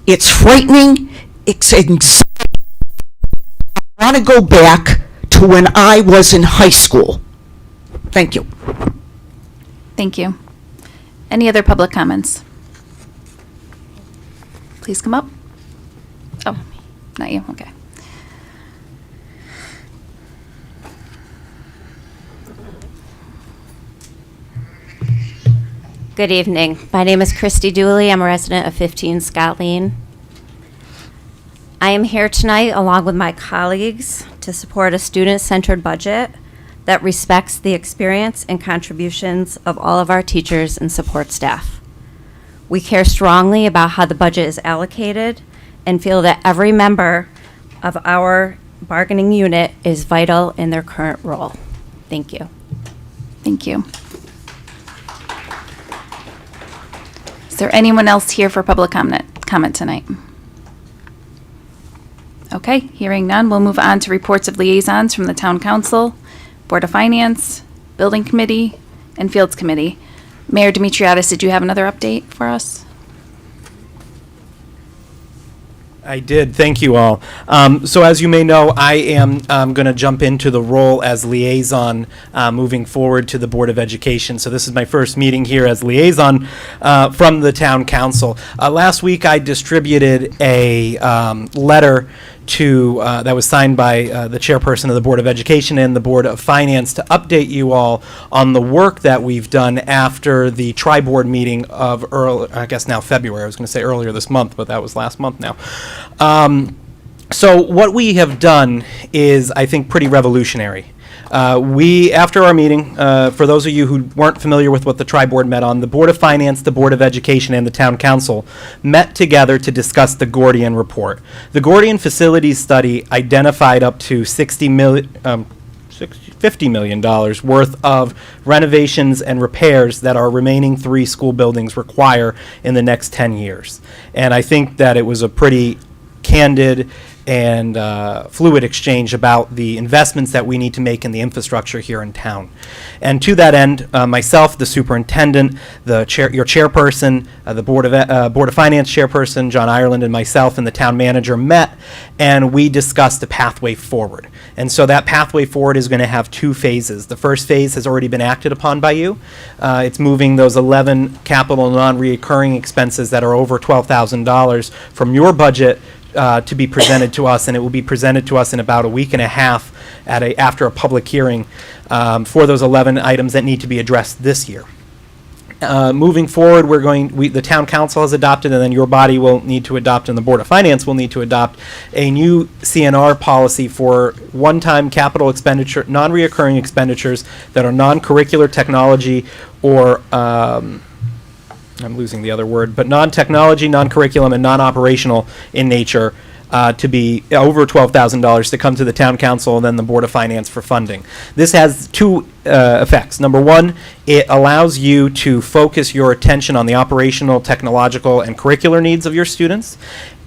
It's frightening. It's anxiety. I want to go back to when I was in high school. Thank you. Thank you. Any other public comments? Please come up. Oh, not you, okay. Good evening. My name is Christy Dooley. I'm a resident of 15 Scott Lane. I am here tonight along with my colleagues to support a student-centered budget that respects the experience and contributions of all of our teachers and support staff. We care strongly about how the budget is allocated and feel that every member of our bargaining unit is vital in their current role. Thank you. Thank you. Is there anyone else here for public comment tonight? Okay, hearing none, we'll move on to reports of liaisons from the town council. Board of Finance, Building Committee, and Fields Committee. Mayor Demetriadis, did you have another update for us? I did. Thank you all. So as you may know, I am going to jump into the role as liaison moving forward to the Board of Education. So this is my first meeting here as liaison from the Town Council. Last week I distributed a letter to that was signed by the chairperson of the Board of Education and the Board of Finance to update you all on the work that we've done after the tri-board meeting of I guess now February. I was going to say earlier this month, but that was last month now. So what we have done is, I think, pretty revolutionary. After our meeting, for those of you who weren't familiar with what the tri-board met on, the Board of Finance, the Board of Education, and the Town Council met together to discuss the Gordian report. The Gordian facilities study identified up to $50 million worth of renovations and repairs that our remaining 3 school buildings require in the next 10 years. And I think that it was a pretty candid and fluid exchange about the investments that we need to make in the infrastructure here in town. And to that end, myself, the superintendent, your chairperson, the Board of Finance chairperson, John Ireland, and myself and the town manager met, and we discussed a pathway forward. And so that pathway forward is going to have 2 phases. The first phase has already been acted upon by you. It's moving those 11 capital non-reoccurring expenses that are over $12,000 from your budget to be presented to us, and it will be presented to us in about a week and a half after a public hearing for those 11 items that need to be addressed this year. Moving forward, the Town Council has adopted, and then your body will need to adopt, and the Board of Finance will need to adopt a new CNR policy for one-time capital expenditure, non-reoccurring expenditures that are non-curricular technology or I'm losing the other word, but non-technology, non-curriculum, and non-operational in nature to be over $12,000 to come to the Town Council and then the Board of Finance for funding. This has 2 effects. Number 1, it allows you to focus your attention on the operational, technological, and curricular needs of your students.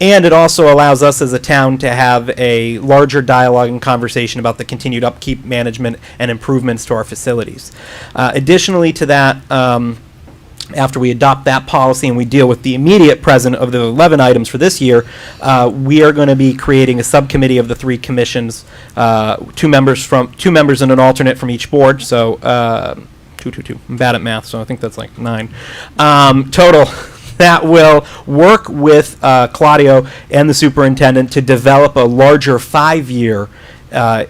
And it also allows us as a town to have a larger dialogue and conversation about the continued upkeep, management, and improvements to our facilities. Additionally to that, after we adopt that policy and we deal with the immediate present of the 11 items for this year, we are going to be creating a subcommittee of the 3 commissions, 2 members and an alternate from each board. So 2. I'm bad at math, so I think that's like 9 total. That will work with Claudio and the superintendent to develop a larger 5-year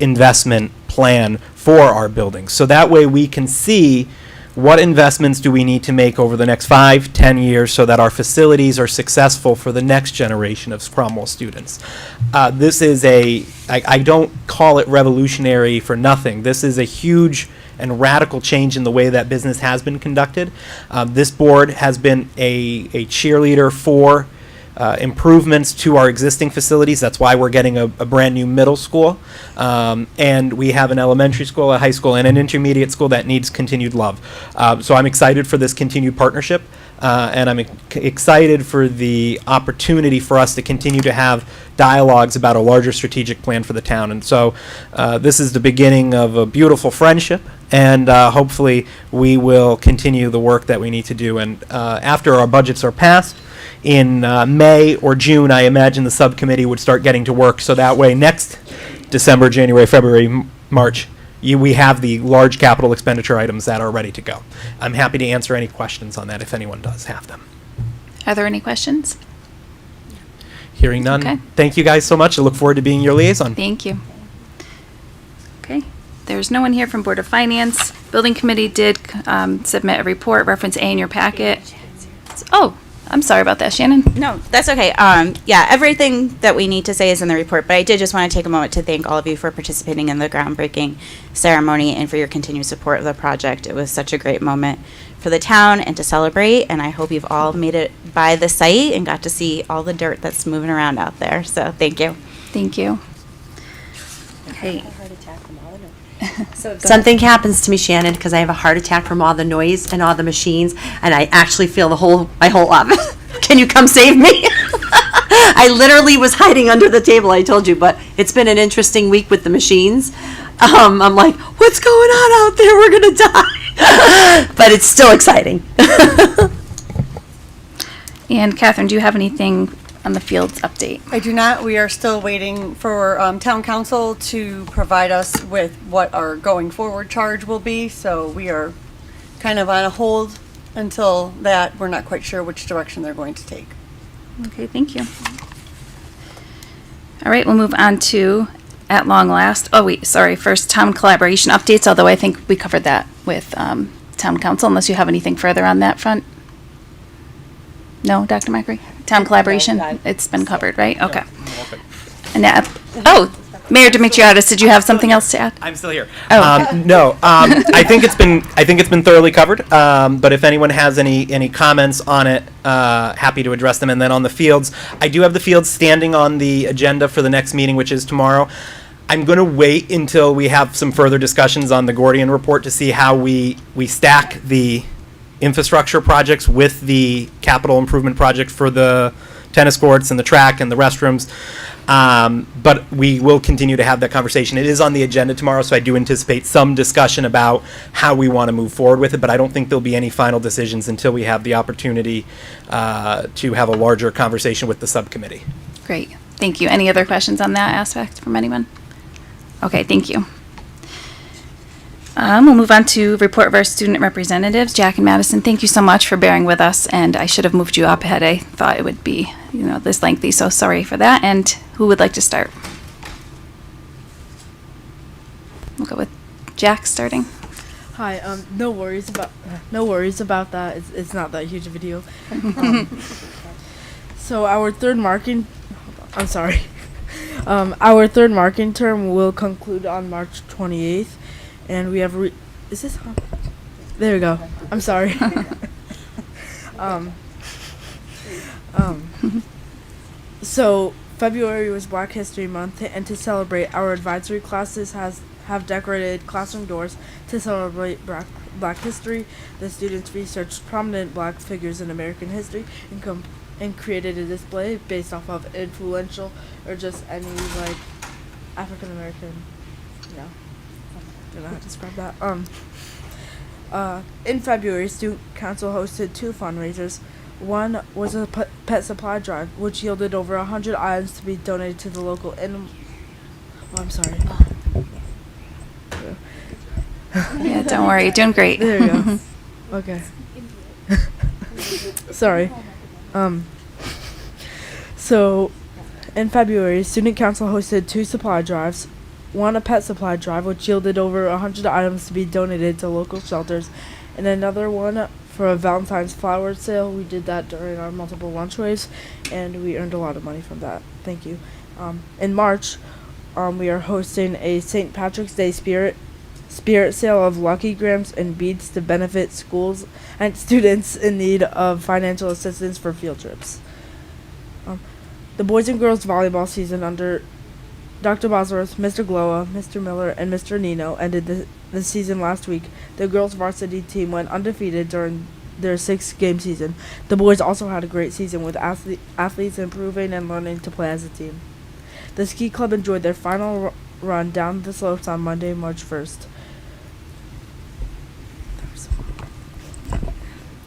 investment plan for our buildings. So that way we can see what investments do we need to make over the next 5-10 years so that our facilities are successful for the next generation of Cromwell students. This is I don't call it revolutionary for nothing. This is a huge and radical change in the way that business has been conducted. This board has been a cheerleader for improvements to our existing facilities. That's why we're getting a brand new middle school. And we have an elementary school, a high school, and an intermediate school that needs continued love. So I'm excited for this continued partnership. And I'm excited for the opportunity for us to continue to have dialogues about a larger strategic plan for the town. And so this is the beginning of a beautiful friendship, and hopefully we will continue the work that we need to do. And after our budgets are passed, in May or June, I imagine the subcommittee would start getting to work, so that way next December, January, February, March, we have the large capital expenditure items that are ready to go. I'm happy to answer any questions on that if anyone does have them. Are there any questions? Hearing none. Okay. Thank you guys so much. I look forward to being your liaison. Thank you. Okay. There's no one here from Board of Finance. Building Committee did submit a report, reference A in your packet. Oh, I'm sorry about that, Shannon. No, that's okay. Yeah, everything that we need to say is in the report, but I did just want to take a moment to thank all of you for participating in the groundbreaking ceremony and for your continued support of the project. It was such a great moment for the town and to celebrate, and I hope you've all made it by the site and got to see all the dirt that's moving around out there. So thank you. Thank you. Okay. Something happens to me, Shannon, because I have a heart attack from all the noise and all the machines, and I actually feel my whole office. Can you come save me? I literally was hiding under the table, I told you, but it's been an interesting week with the machines. I'm like, what's going on out there? We're going to die. But it's still exciting. And Catherine, do you have anything on the fields update? I do not. We are still waiting for town council to provide us with what our going forward charge will be. So we are kind of on a hold until that. We're not quite sure which direction they're going to take. Okay, thank you. All right, we'll move on to at long last. Oh, wait, sorry. First, town collaboration updates, although I think we covered that with town council, unless you have anything further on that front. No, Dr. Macri? Town collaboration? It's been covered, right? Okay. And Mayor Dimitriadis, did you have something else to add? I'm still here. Oh. No, I think it's been thoroughly covered. But if anyone has any comments on it, happy to address them. And then on the fields, I do have the fields standing on the agenda for the next meeting, which is tomorrow. I'm going to wait until we have some further discussions on the Gordian report to see how we stack the infrastructure projects with the capital improvement project for the tennis courts and the track and the restrooms. But we will continue to have that conversation. It is on the agenda tomorrow, so I do anticipate some discussion about how we want to move forward with it, but I don't think there'll be any final decisions until we have the opportunity to have a larger conversation with the subcommittee. Great, thank you. Any other questions on that aspect from anyone? Okay, thank you. We'll move on to report of our student representatives. Jack and Madison, thank you so much for bearing with us, and I should have moved you up ahead. I thought it would be, this lengthy, so sorry for that. And who would like to start? We'll go with Jack starting. Hi. No worries about that. It's not that huge a video. So our third marking term will conclude on March 28th. And we have is this on? There we go. I'm sorry. So February was Black History Month, and to celebrate, our advisory classes have decorated classroom doors to celebrate Black history. The students researched prominent Black figures in American history and created a display based off of influential or just any African American, I don't know how to describe that. In February, Student Council hosted 2 fundraisers. One was a pet supply drive, which yielded over 100 items to be donated to the local animal. Oh, I'm sorry. Yeah, don't worry, you're doing great. There we go. Okay. Sorry. So, in February, Student Council hosted 2 supply drives. One, a pet supply drive, which yielded over 100 items to be donated to local shelters, and another one for a Valentine's flower sale. We did that during our multiple lunch waves, and we earned a lot of money from that. Thank you. In March, we are hosting a St. Patrick's Day spirit sale of Lucky Grams and beads to benefit schools and students in need of financial assistance for field trips. The boys and girls volleyball season under Dr. Bosworth, Mr. Glowa, Mr. Miller, and Mr. Nino ended the season last week. The girls' varsity team went undefeated during their 6-game season. The boys also had a great season with athletes improving and learning to play as a team. The ski club enjoyed their final run down the slopes on Monday, March 1st.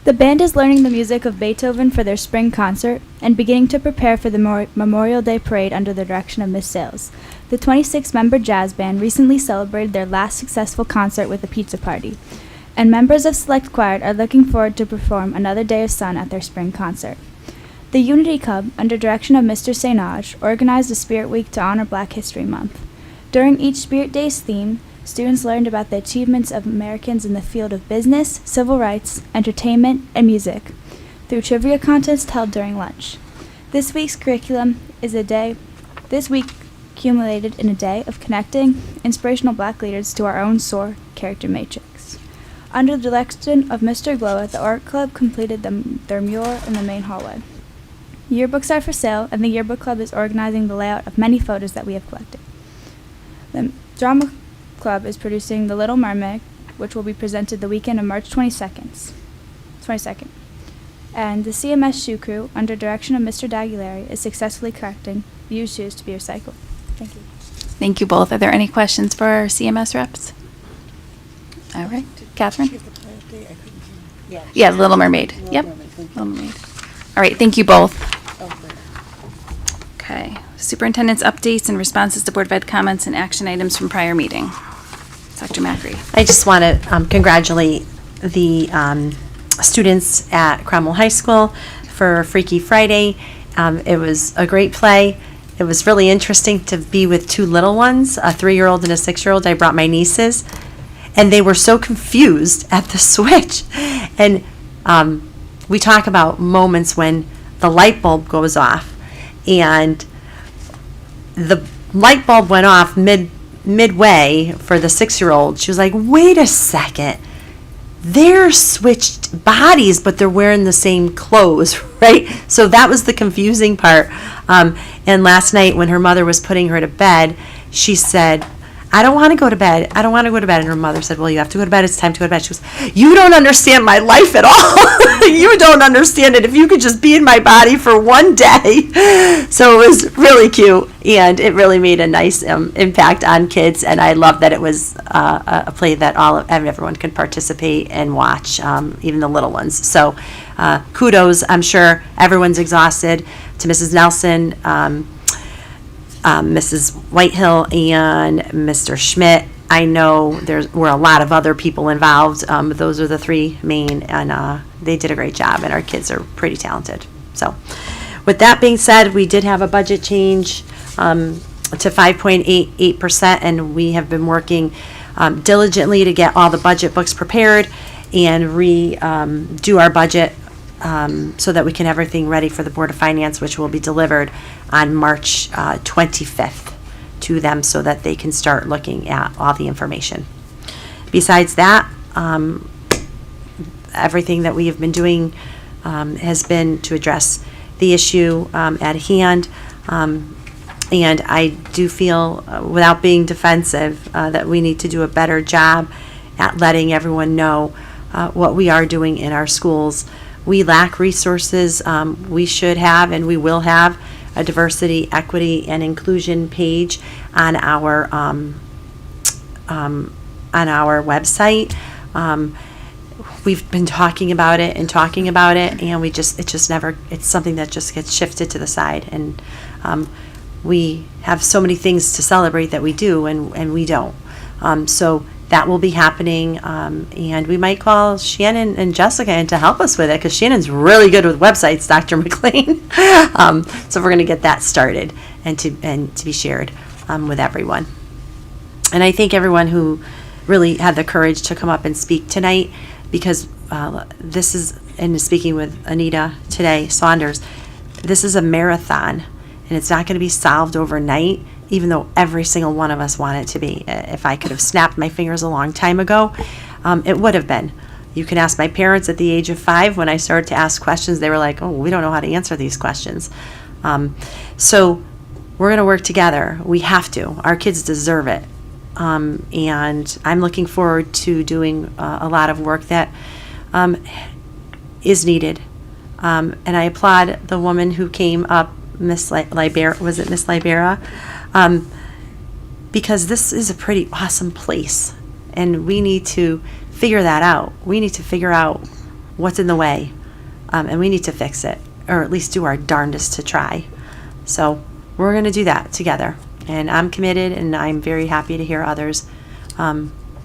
The band is learning the music of Beethoven for their spring concert and beginning to prepare for the Memorial Day parade under the direction of Miss Sales. The 26-member jazz band recently celebrated their last successful concert with a pizza party, and members of Select Choir are looking forward to perform another day of sun at their spring concert. The Unity Club, under direction of Mr. Sainage, organized a Spirit Week to honor Black History Month. During each Spirit Day's theme, students learned about the achievements of Americans in the field of business, civil rights, entertainment, and music through trivia contests held during lunch. This week's curriculum is accumulated in a day of connecting inspirational Black leaders to our own SOAR character matrix. Under the direction of Mr. Glowa, the art club completed their mural in the main hallway. Yearbooks are for sale, and the yearbook club is organizing the layout of many photos that we have collected. The drama club is producing The Little Mermaid, which will be presented the weekend of March 22nd. And the CMS shoe crew, under direction of Mr. Daguilari, is successfully collecting used shoes to be recycled. Thank you. Thank you both. Are there any questions for our CMS reps? All right. Catherine? Yeah, Little Mermaid. Yep. Little Mermaid. All right, thank you both. Okay. Superintendent's updates and responses to Board of Ed comments and action items from prior meeting. Dr. Macri. I just want to congratulate the students at Cromwell High School for Freaky Friday. It was a great play. It was really interesting to be with two little ones, a 3-year-old and a 6-year-old. I brought my nieces, and they were so confused at the switch. And we talk about moments when the light bulb goes off, and the light bulb went off midway for the 6-year-old. She was like, wait a second. They're switched bodies, but they're wearing the same clothes, right? So that was the confusing part. And last night when her mother was putting her to bed, she said, I don't want to go to bed. I don't want to go to bed. And her mother said, well, you have to go to bed. It's time to go to bed. She goes, you don't understand my life at all. You don't understand it. If you could just be in my body for one day. So it was really cute. And it really made a nice impact on kids. And I love that it was a play that everyone could participate and watch, even the little ones. So kudos. I'm sure everyone's exhausted. To Mrs. Nelson, Mrs. Whitehill, and Mr. Schmidt. I know there were a lot of other people involved, but those are the three main, and they did a great job, and our kids are pretty talented. So with that being said, we did have a budget change to 5.88%, and we have been working diligently to get all the budget books prepared and do our budget so that we can have everything ready for the Board of Finance, which will be delivered on March 25th to them so that they can start looking at all the information. Besides that, everything that we have been doing has been to address the issue at hand. And I do feel, without being defensive, that we need to do a better job at letting everyone know what we are doing in our schools. We lack resources. We should have, and we will have, a diversity, equity, and inclusion page on our website. We've been talking about it, and it's something that just gets shifted to the side. And we have so many things to celebrate that we do, and we don't. So that will be happening, and we might call Shannon and Jessica in to help us with it, because Shannon's really good with websites, Dr. McLean. So we're going to get that started and to be shared with everyone. And I thank everyone who really had the courage to come up and speak tonight, because this is, and speaking with Anita today, Saunders, this is a marathon, and it's not going to be solved overnight, even though every single one of us want it to be. If I could have snapped my fingers a long time ago, it would have been. You can ask my parents at the age of 5. When I started to ask questions, they were like, oh, we don't know how to answer these questions. So we're going to work together. We have to. Our kids deserve it. And I'm looking forward to doing a lot of work that is needed. And I applaud the woman who came up, Miss Libera, was it Miss Libera? Because this is a pretty awesome place, and we need to figure that out. We need to figure out what's in the way, and we need to fix it, or at least do our darndest to try. So we're going to do that together, and I'm committed, and I'm very happy to hear others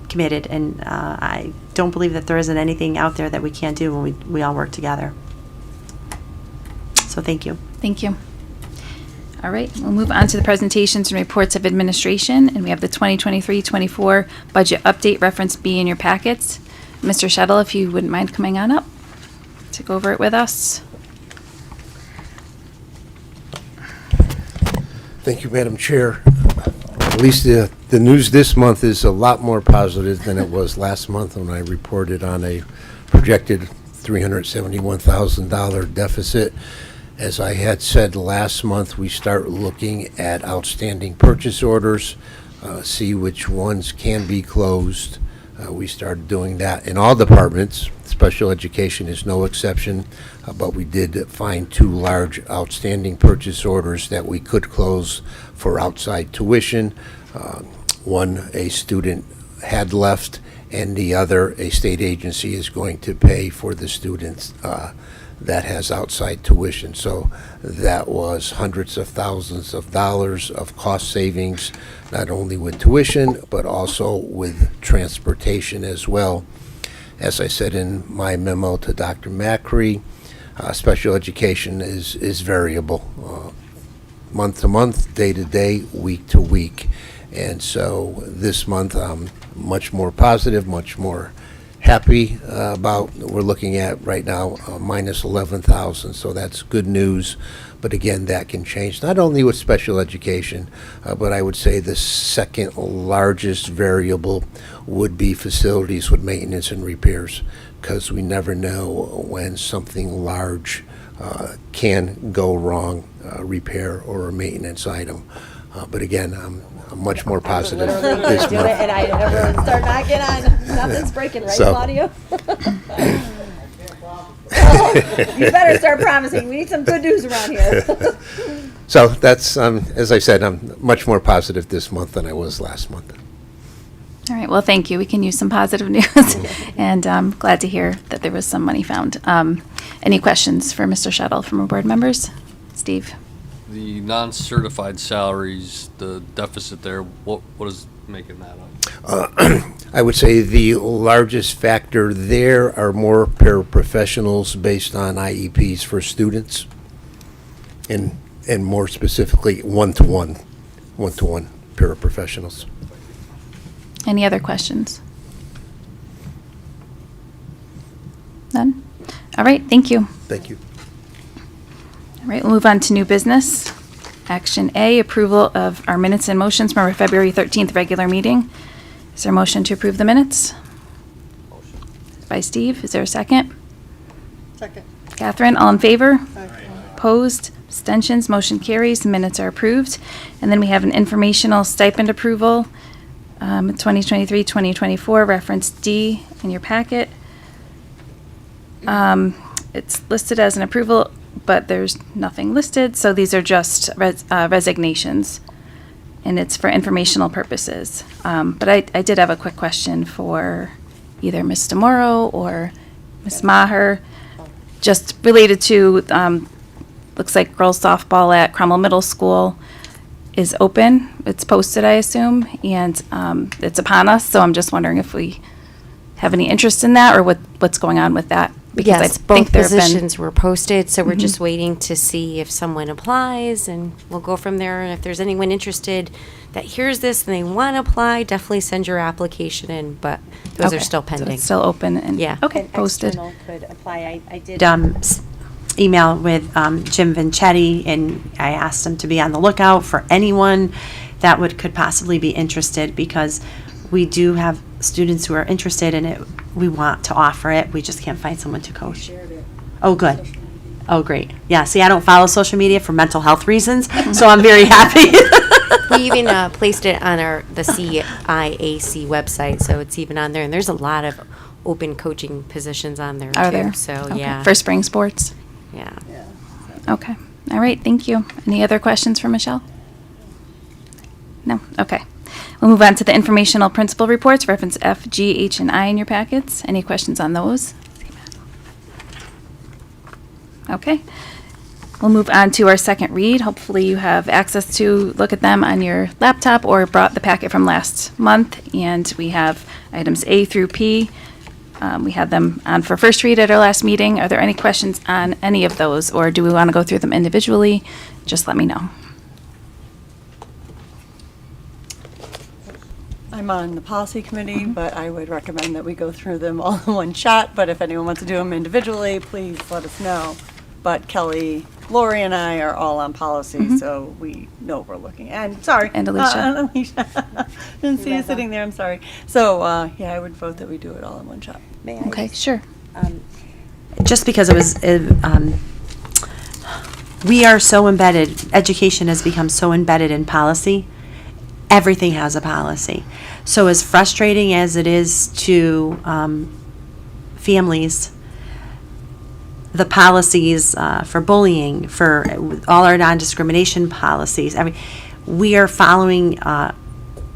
committed, and I don't believe that there isn't anything out there that we can't do when we all work together. So thank you. Thank you. All right, we'll move on to the presentations and reports of administration, and we have the 2023-24 budget update, reference B in your packets. Mr. Shettle, if you wouldn't mind coming on up to go over it with us. Thank you, Madam Chair. At least the news this month is a lot more positive than it was last month when I reported on a projected $371,000 deficit. As I had said last month, we start looking at outstanding purchase orders, see which ones can be closed, We started doing that in all departments. Special education is no exception, but we did find 2 large outstanding purchase orders that we could close for outside tuition. One, a student had left, and the other, a state agency is going to pay for the students that has outside tuition. So that was hundreds of thousands of dollars of cost savings, not only with tuition, but also with transportation as well. As I said in my memo to Dr. Macri, special education is variable, month to month, day to day, week to week. And so this month, I'm much more positive, much more happy about. We're looking at right now minus 11,000, so that's good news. But again, that can change, not only with special education, but I would say the second largest variable would be facilities with maintenance and repairs, because we never know when something large can go wrong, repair or a maintenance item. But again, I'm much more positive this month. And everyone start knocking on. Nothing's breaking, right, So- Claudia? You better start promising. We need some good news around here. So that's, as I said, I'm much more positive this month than I was last month. All right, well, thank you. We can use some positive news, and I'm glad to hear that there was some money found. Any questions for Mr. Shuttle from our board members? Steve? The non-certified salaries, the deficit there, what is making that up? I would say the largest factor there are more paraprofessionals based on IEPs for students, and more specifically, one-to-one paraprofessionals. Any other questions? None? All right, thank you. Thank you. All right, we'll move on to new business. Action A, approval of our minutes and motions from our February 13th regular meeting. Is there a motion to approve the minutes? By Steve, is there a second? Second. Catherine, all in favor? Opposed? Abstentions? Motion carries. Minutes are approved. And then we have an informational stipend approval, 2023-2024, reference D in your packet. It's listed as an approval, but there's nothing listed, so these are just resignations, and it's for informational purposes. But I did have a quick question for either Ms. DeMoro or Ms. Maher, just related to, looks like girls softball at Cromwell Middle School is open. It's posted, I assume, and it's upon us, so I'm just wondering if we have any interest in that, or what's going on with that. Because Yes, I think both there have been- positions were posted, so we're Mhm. just waiting to see if someone applies, and we'll go from there. And if there's anyone interested that hears this and they want to apply, definitely send your application in, but those are Okay, still so pending. it's still open and, Yeah. okay, An posted. external could apply. I did email with Jim Vincetti, and I asked him to be on the lookout for anyone that could possibly be interested, because we do have students who are interested in it. We want to offer it. We just can't find someone to coach. Oh, good. Oh, great. Yeah, see, I don't follow social media for mental health reasons, so I'm very happy. We even placed it on the CIAC website, so it's even on there. And there's a lot of open coaching positions on there, Are too. there? So, Okay. yeah. For spring sports? Yeah. Okay. All right, thank you. Any other questions for Michelle? No? Okay. We'll move on to the informational principal reports, reference F, G, H, and I in your packets. Any questions on those? Okay. We'll move on to our second read. Hopefully you have access to look at them on your laptop or brought the packet from last month. And we have items A through P. We had them on for first read at our last meeting. Are there any questions on any of those, or do we want to go through them individually? Just let me know. I'm on the policy committee, but I would recommend that we go through them all in one shot. But if anyone wants to do them individually, please let us know. But Kelly, Lori, and I are all on policy, so we know what we're looking at. And sorry. And Alicia. Alicia. Didn't see you sitting there, I'm sorry. So, yeah, I would vote that we do it all in one shot. May I Okay, just- sure. Just because it was, we are so embedded, education has become so embedded in policy. everything has a policy. So as frustrating as it is to families, the policies for bullying, for all our non-discrimination policies, we are following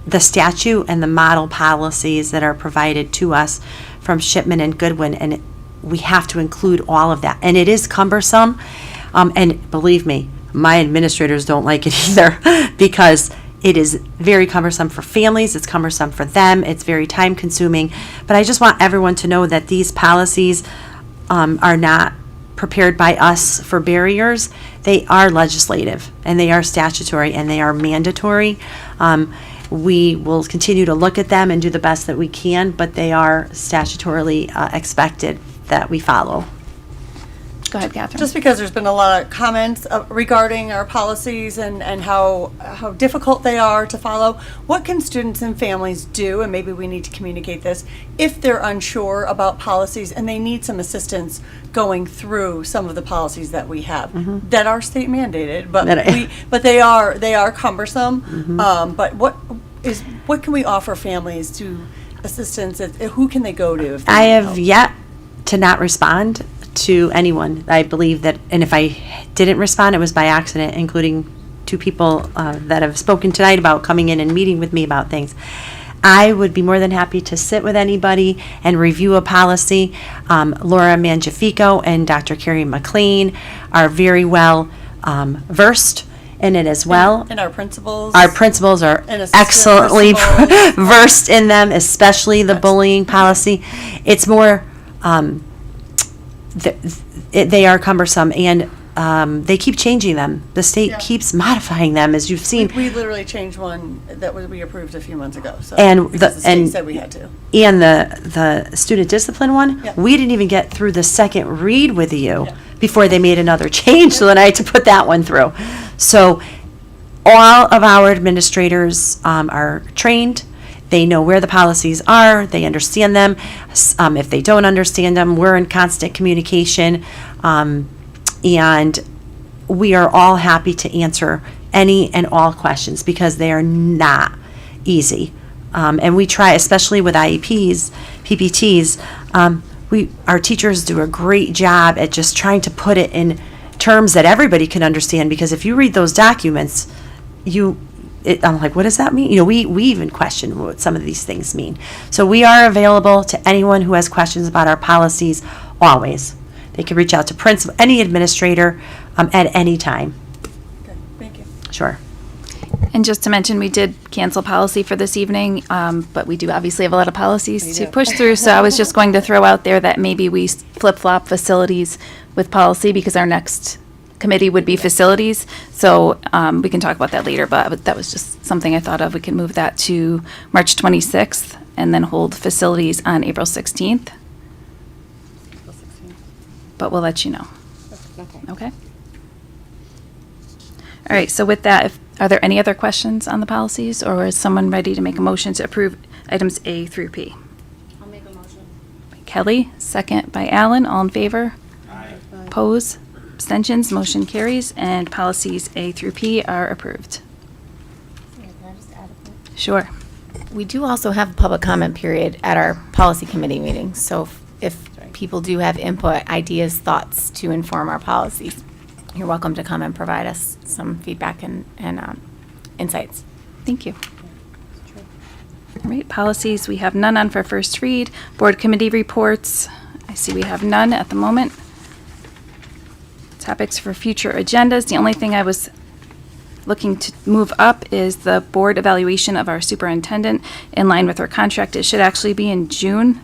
the statute and the model policies that are provided to us from Shipman and Goodwin, and we have to include all of that. And it is cumbersome, and believe me, my administrators don't like it either because it is very cumbersome for families, it's cumbersome for them, it's very time consuming. But I just want everyone to know that these policies are not prepared by us for barriers. They are legislative, and they are statutory, and they are mandatory. We will continue to look at them and do the best that we can, but they are statutorily expected that we follow. Go ahead, Catherine. Just because there's been a lot of comments regarding our policies and how difficult they are to follow, what can students and families do, and maybe we need to communicate this, if they're unsure about policies and they need some assistance going through some of the policies that we have that are state mandated, but they are cumbersome. But what can we offer families to assistance? Who can they go to? If they I need have help? yet to not respond to anyone. I believe that, and if I didn't respond, it was by accident, including 2 people that have spoken tonight about coming in and meeting with me about things. I would be more than happy to sit with anybody and review a policy. Laura Mangiafico and Dr. Carrie McLean are very well versed in it as well. And our principals. Our principals are And assistant excellently principals. versed in them, especially the bullying policy. It's more, they are cumbersome, and they keep changing them. The state keeps modifying them, as you've seen. We literally changed one that we approved a few months ago. So And because the state and said we had to. And the student discipline one, we didn't even get through the second read with you before they made another change, so then I had to put that one through. So all of our administrators are trained. They know where the policies are. They understand them. If they don't understand them, we're in constant communication. And we are all happy to answer any and all questions because they are not easy. And we try, especially with IEPs, PPTs, our teachers do a great job at just trying to put it in terms that everybody can understand, because if you read those documents, I'm like, what does that mean? We even question what some of these things mean. So we are available to anyone who has questions about our policies always. They can reach out to principal, any administrator, at any time. Okay, thank you. Sure. And just to mention, we did cancel policy for this evening, but we do obviously have a lot of policies to push through. So I was just going to throw out there that maybe we flip-flop facilities with policy, because our next committee would be facilities. So we can talk about that later, but that was just something I thought of. We can move that to March 26th and then hold facilities on April 16th. But we'll let you know. Okay? All right, so with that, are there any other questions on the policies, or is someone ready to make a motion to approve items A through P? I'll make a motion. Kelly, second by Alan, all in favor? Aye. Oppose? Abstentions? Motion carries, and policies A through P are approved. Sure. We do also have a public comment period at our policy committee meetings, so if people do have input, ideas, thoughts to inform our policies, you're welcome to come and provide us some feedback and insights. Thank you. All right, policies, we have none on for first read. Board committee reports, I see we have none at the moment. Topics for future agendas, the only thing I was looking to move up is the board evaluation of our superintendent in line with our contract. It should actually be in June.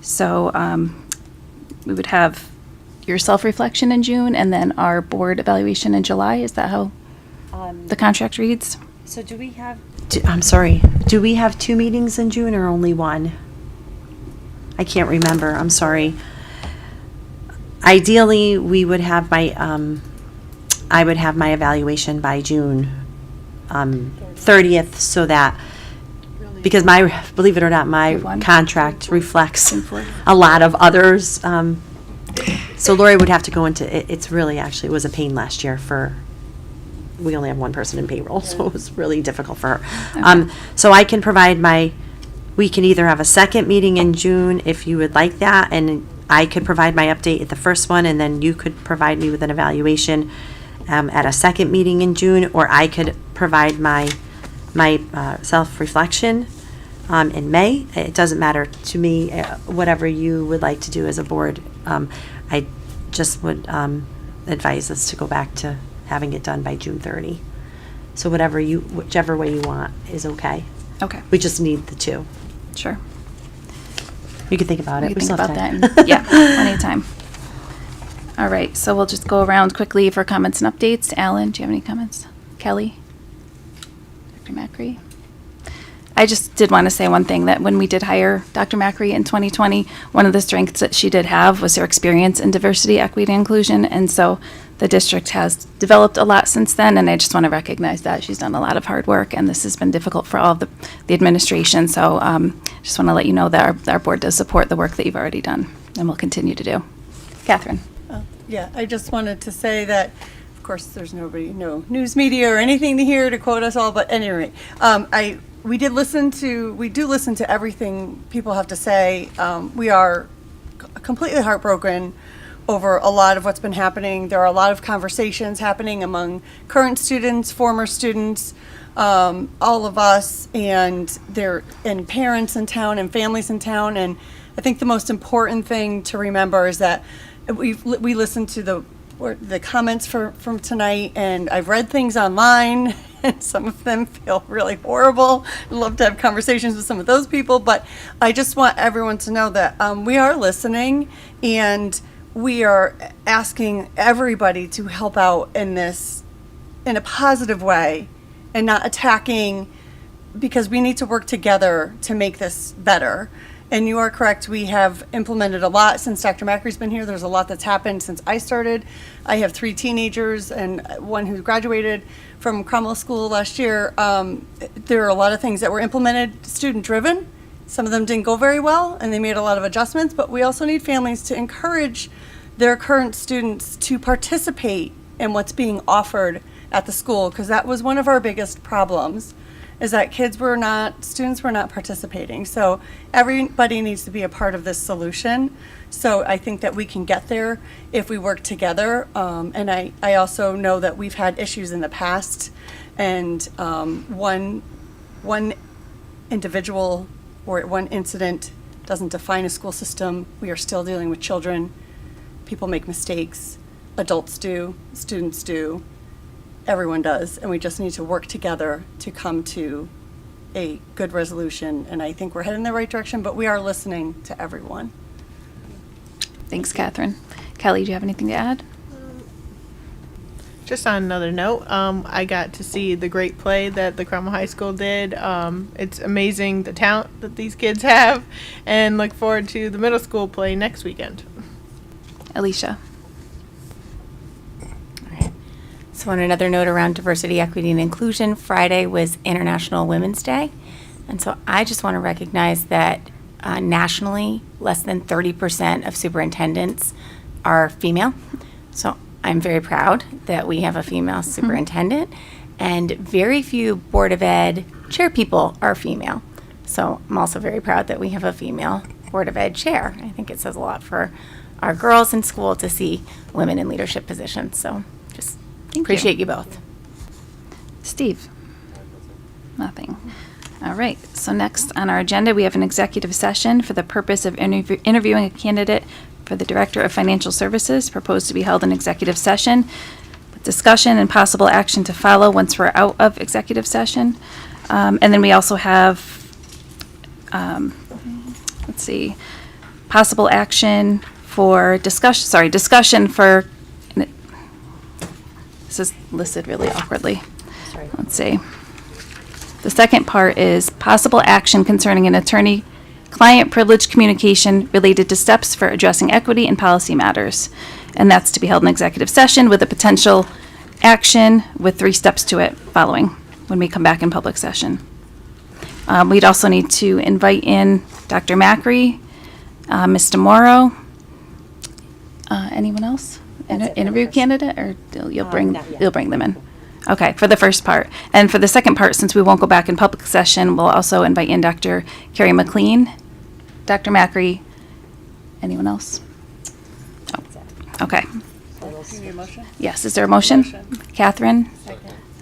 So we would have your self-reflection in June and then our board evaluation in July. Is that how the contract reads? So do we have, I'm sorry, do we have 2 meetings in June or only 1? I can't remember, I'm sorry. Ideally, we would have I would have my evaluation by June 30th, so that, because believe it or not, my contract reflects a lot of others. So Lori would have to go into, it's really, actually, it was a pain last year for we only have one person in payroll, so it was really difficult for her. So I can provide we can either have a second meeting in June if you would like that, and I could provide my update at the first one, and then you could provide me with an evaluation at a second meeting in June, or I could provide my self-reflection in May. It doesn't matter to me, whatever you would like to do as a board. I just would advise us to go back to having it done by June 30. So whichever way you want is okay. Okay. We just need the two. Sure. You can think about it. We can still think have about time. that. And, yeah, plenty of time. All right, so we'll just go around quickly for comments and updates. Alan, do you have any comments? Kelly? Dr. Macri? I just did want to say one thing, that when we did hire Dr. Macri in 2020, one of the strengths that she did have was her experience in diversity, equity, and inclusion. And so the district has developed a lot since then, and I just want to recognize that. She's done a lot of hard work, and this has been difficult for all of the administration. So just want to let you know that our board does support the work that you've already done, and will continue to do. Catherine? Yeah, I just wanted to say that, of course, there's no news media or anything to hear to quote us all, but anyway, we do listen to everything people have to say. We are completely heartbroken over a lot of what's been happening. There are a lot of conversations happening among current students, former students, all of us, and parents in town and families in town. And I think the most important thing to remember is that we listened to the comments from tonight, and I've read things online, and some of them feel really horrible. I'd love to have conversations with some of those people, but I just want everyone to know that we are listening, and we are asking everybody to help out in this in a positive way and not attacking, because we need to work together to make this better. And you are correct, we have implemented a lot since Dr. Macri's been here. There's a lot that's happened since I started. I have 3 teenagers and one who graduated from Cromwell School last year. There are a lot of things that were implemented student-driven. Some of them didn't go very well, and they made a lot of adjustments, but we also need families to encourage their current students to participate in what's being offered at the school, because that was one of our biggest problems, is that students were not participating. So everybody needs to be a part of this solution. So I think that we can get there if we work together. And I also know that we've had issues in the past, and one individual or one incident doesn't define a school system. We are still dealing with children. People make mistakes. Adults do, students do. Everyone does, and we just need to work together to come to a good resolution. And I think we're heading in the right direction, but we are listening to everyone. Thanks, Catherine. Kelly, do you have anything to add? Just on another note, I got to see the great play that the Cromwell High School did. It's amazing the talent that these kids have, and look forward to the middle school play next weekend. Alicia? So on another note around diversity, equity, and inclusion, Friday was International Women's Day. And so I just want to recognize that nationally, less than 30% of superintendents are female. So I'm very proud that we have a female superintendent, and very few Board of Ed chair people are female. So I'm also very proud that we have a female Board of Ed chair. I think it says a lot for our girls in school to see women in leadership positions. So just appreciate you both. Steve? Nothing. All right, so next on our agenda, we have an executive session for the purpose of interviewing a candidate for the Director of Financial Services, proposed to be held in executive session, with discussion and possible action to follow once we're out of executive session. And then we also have, possible action for discussion for, this is listed really awkwardly. Sorry. Let's see. The second part is possible action concerning an attorney-client privilege communication related to steps for addressing equity and policy matters. And that's to be held in executive session with a potential action with 3 steps to it following when we come back in public session. We'd also need to invite in Dr. Macri, Mr. Morrow, anyone else? Interview candidate, or you'll bring them in? Okay, for the first part. And for the second part, since we won't go back in public session, we'll also invite in Dr. Carrie McLean, Dr. Macri. Anyone else? Oh, okay. Yes, is there a motion? Catherine?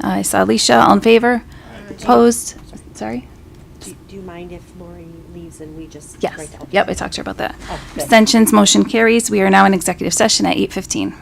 I saw Alicia, all in favor? Opposed? Sorry? Do you mind if Lori leaves and we just Yes. Yep, I talked to her about that. Abstentions, motion carries. We are now in executive session at 8:15.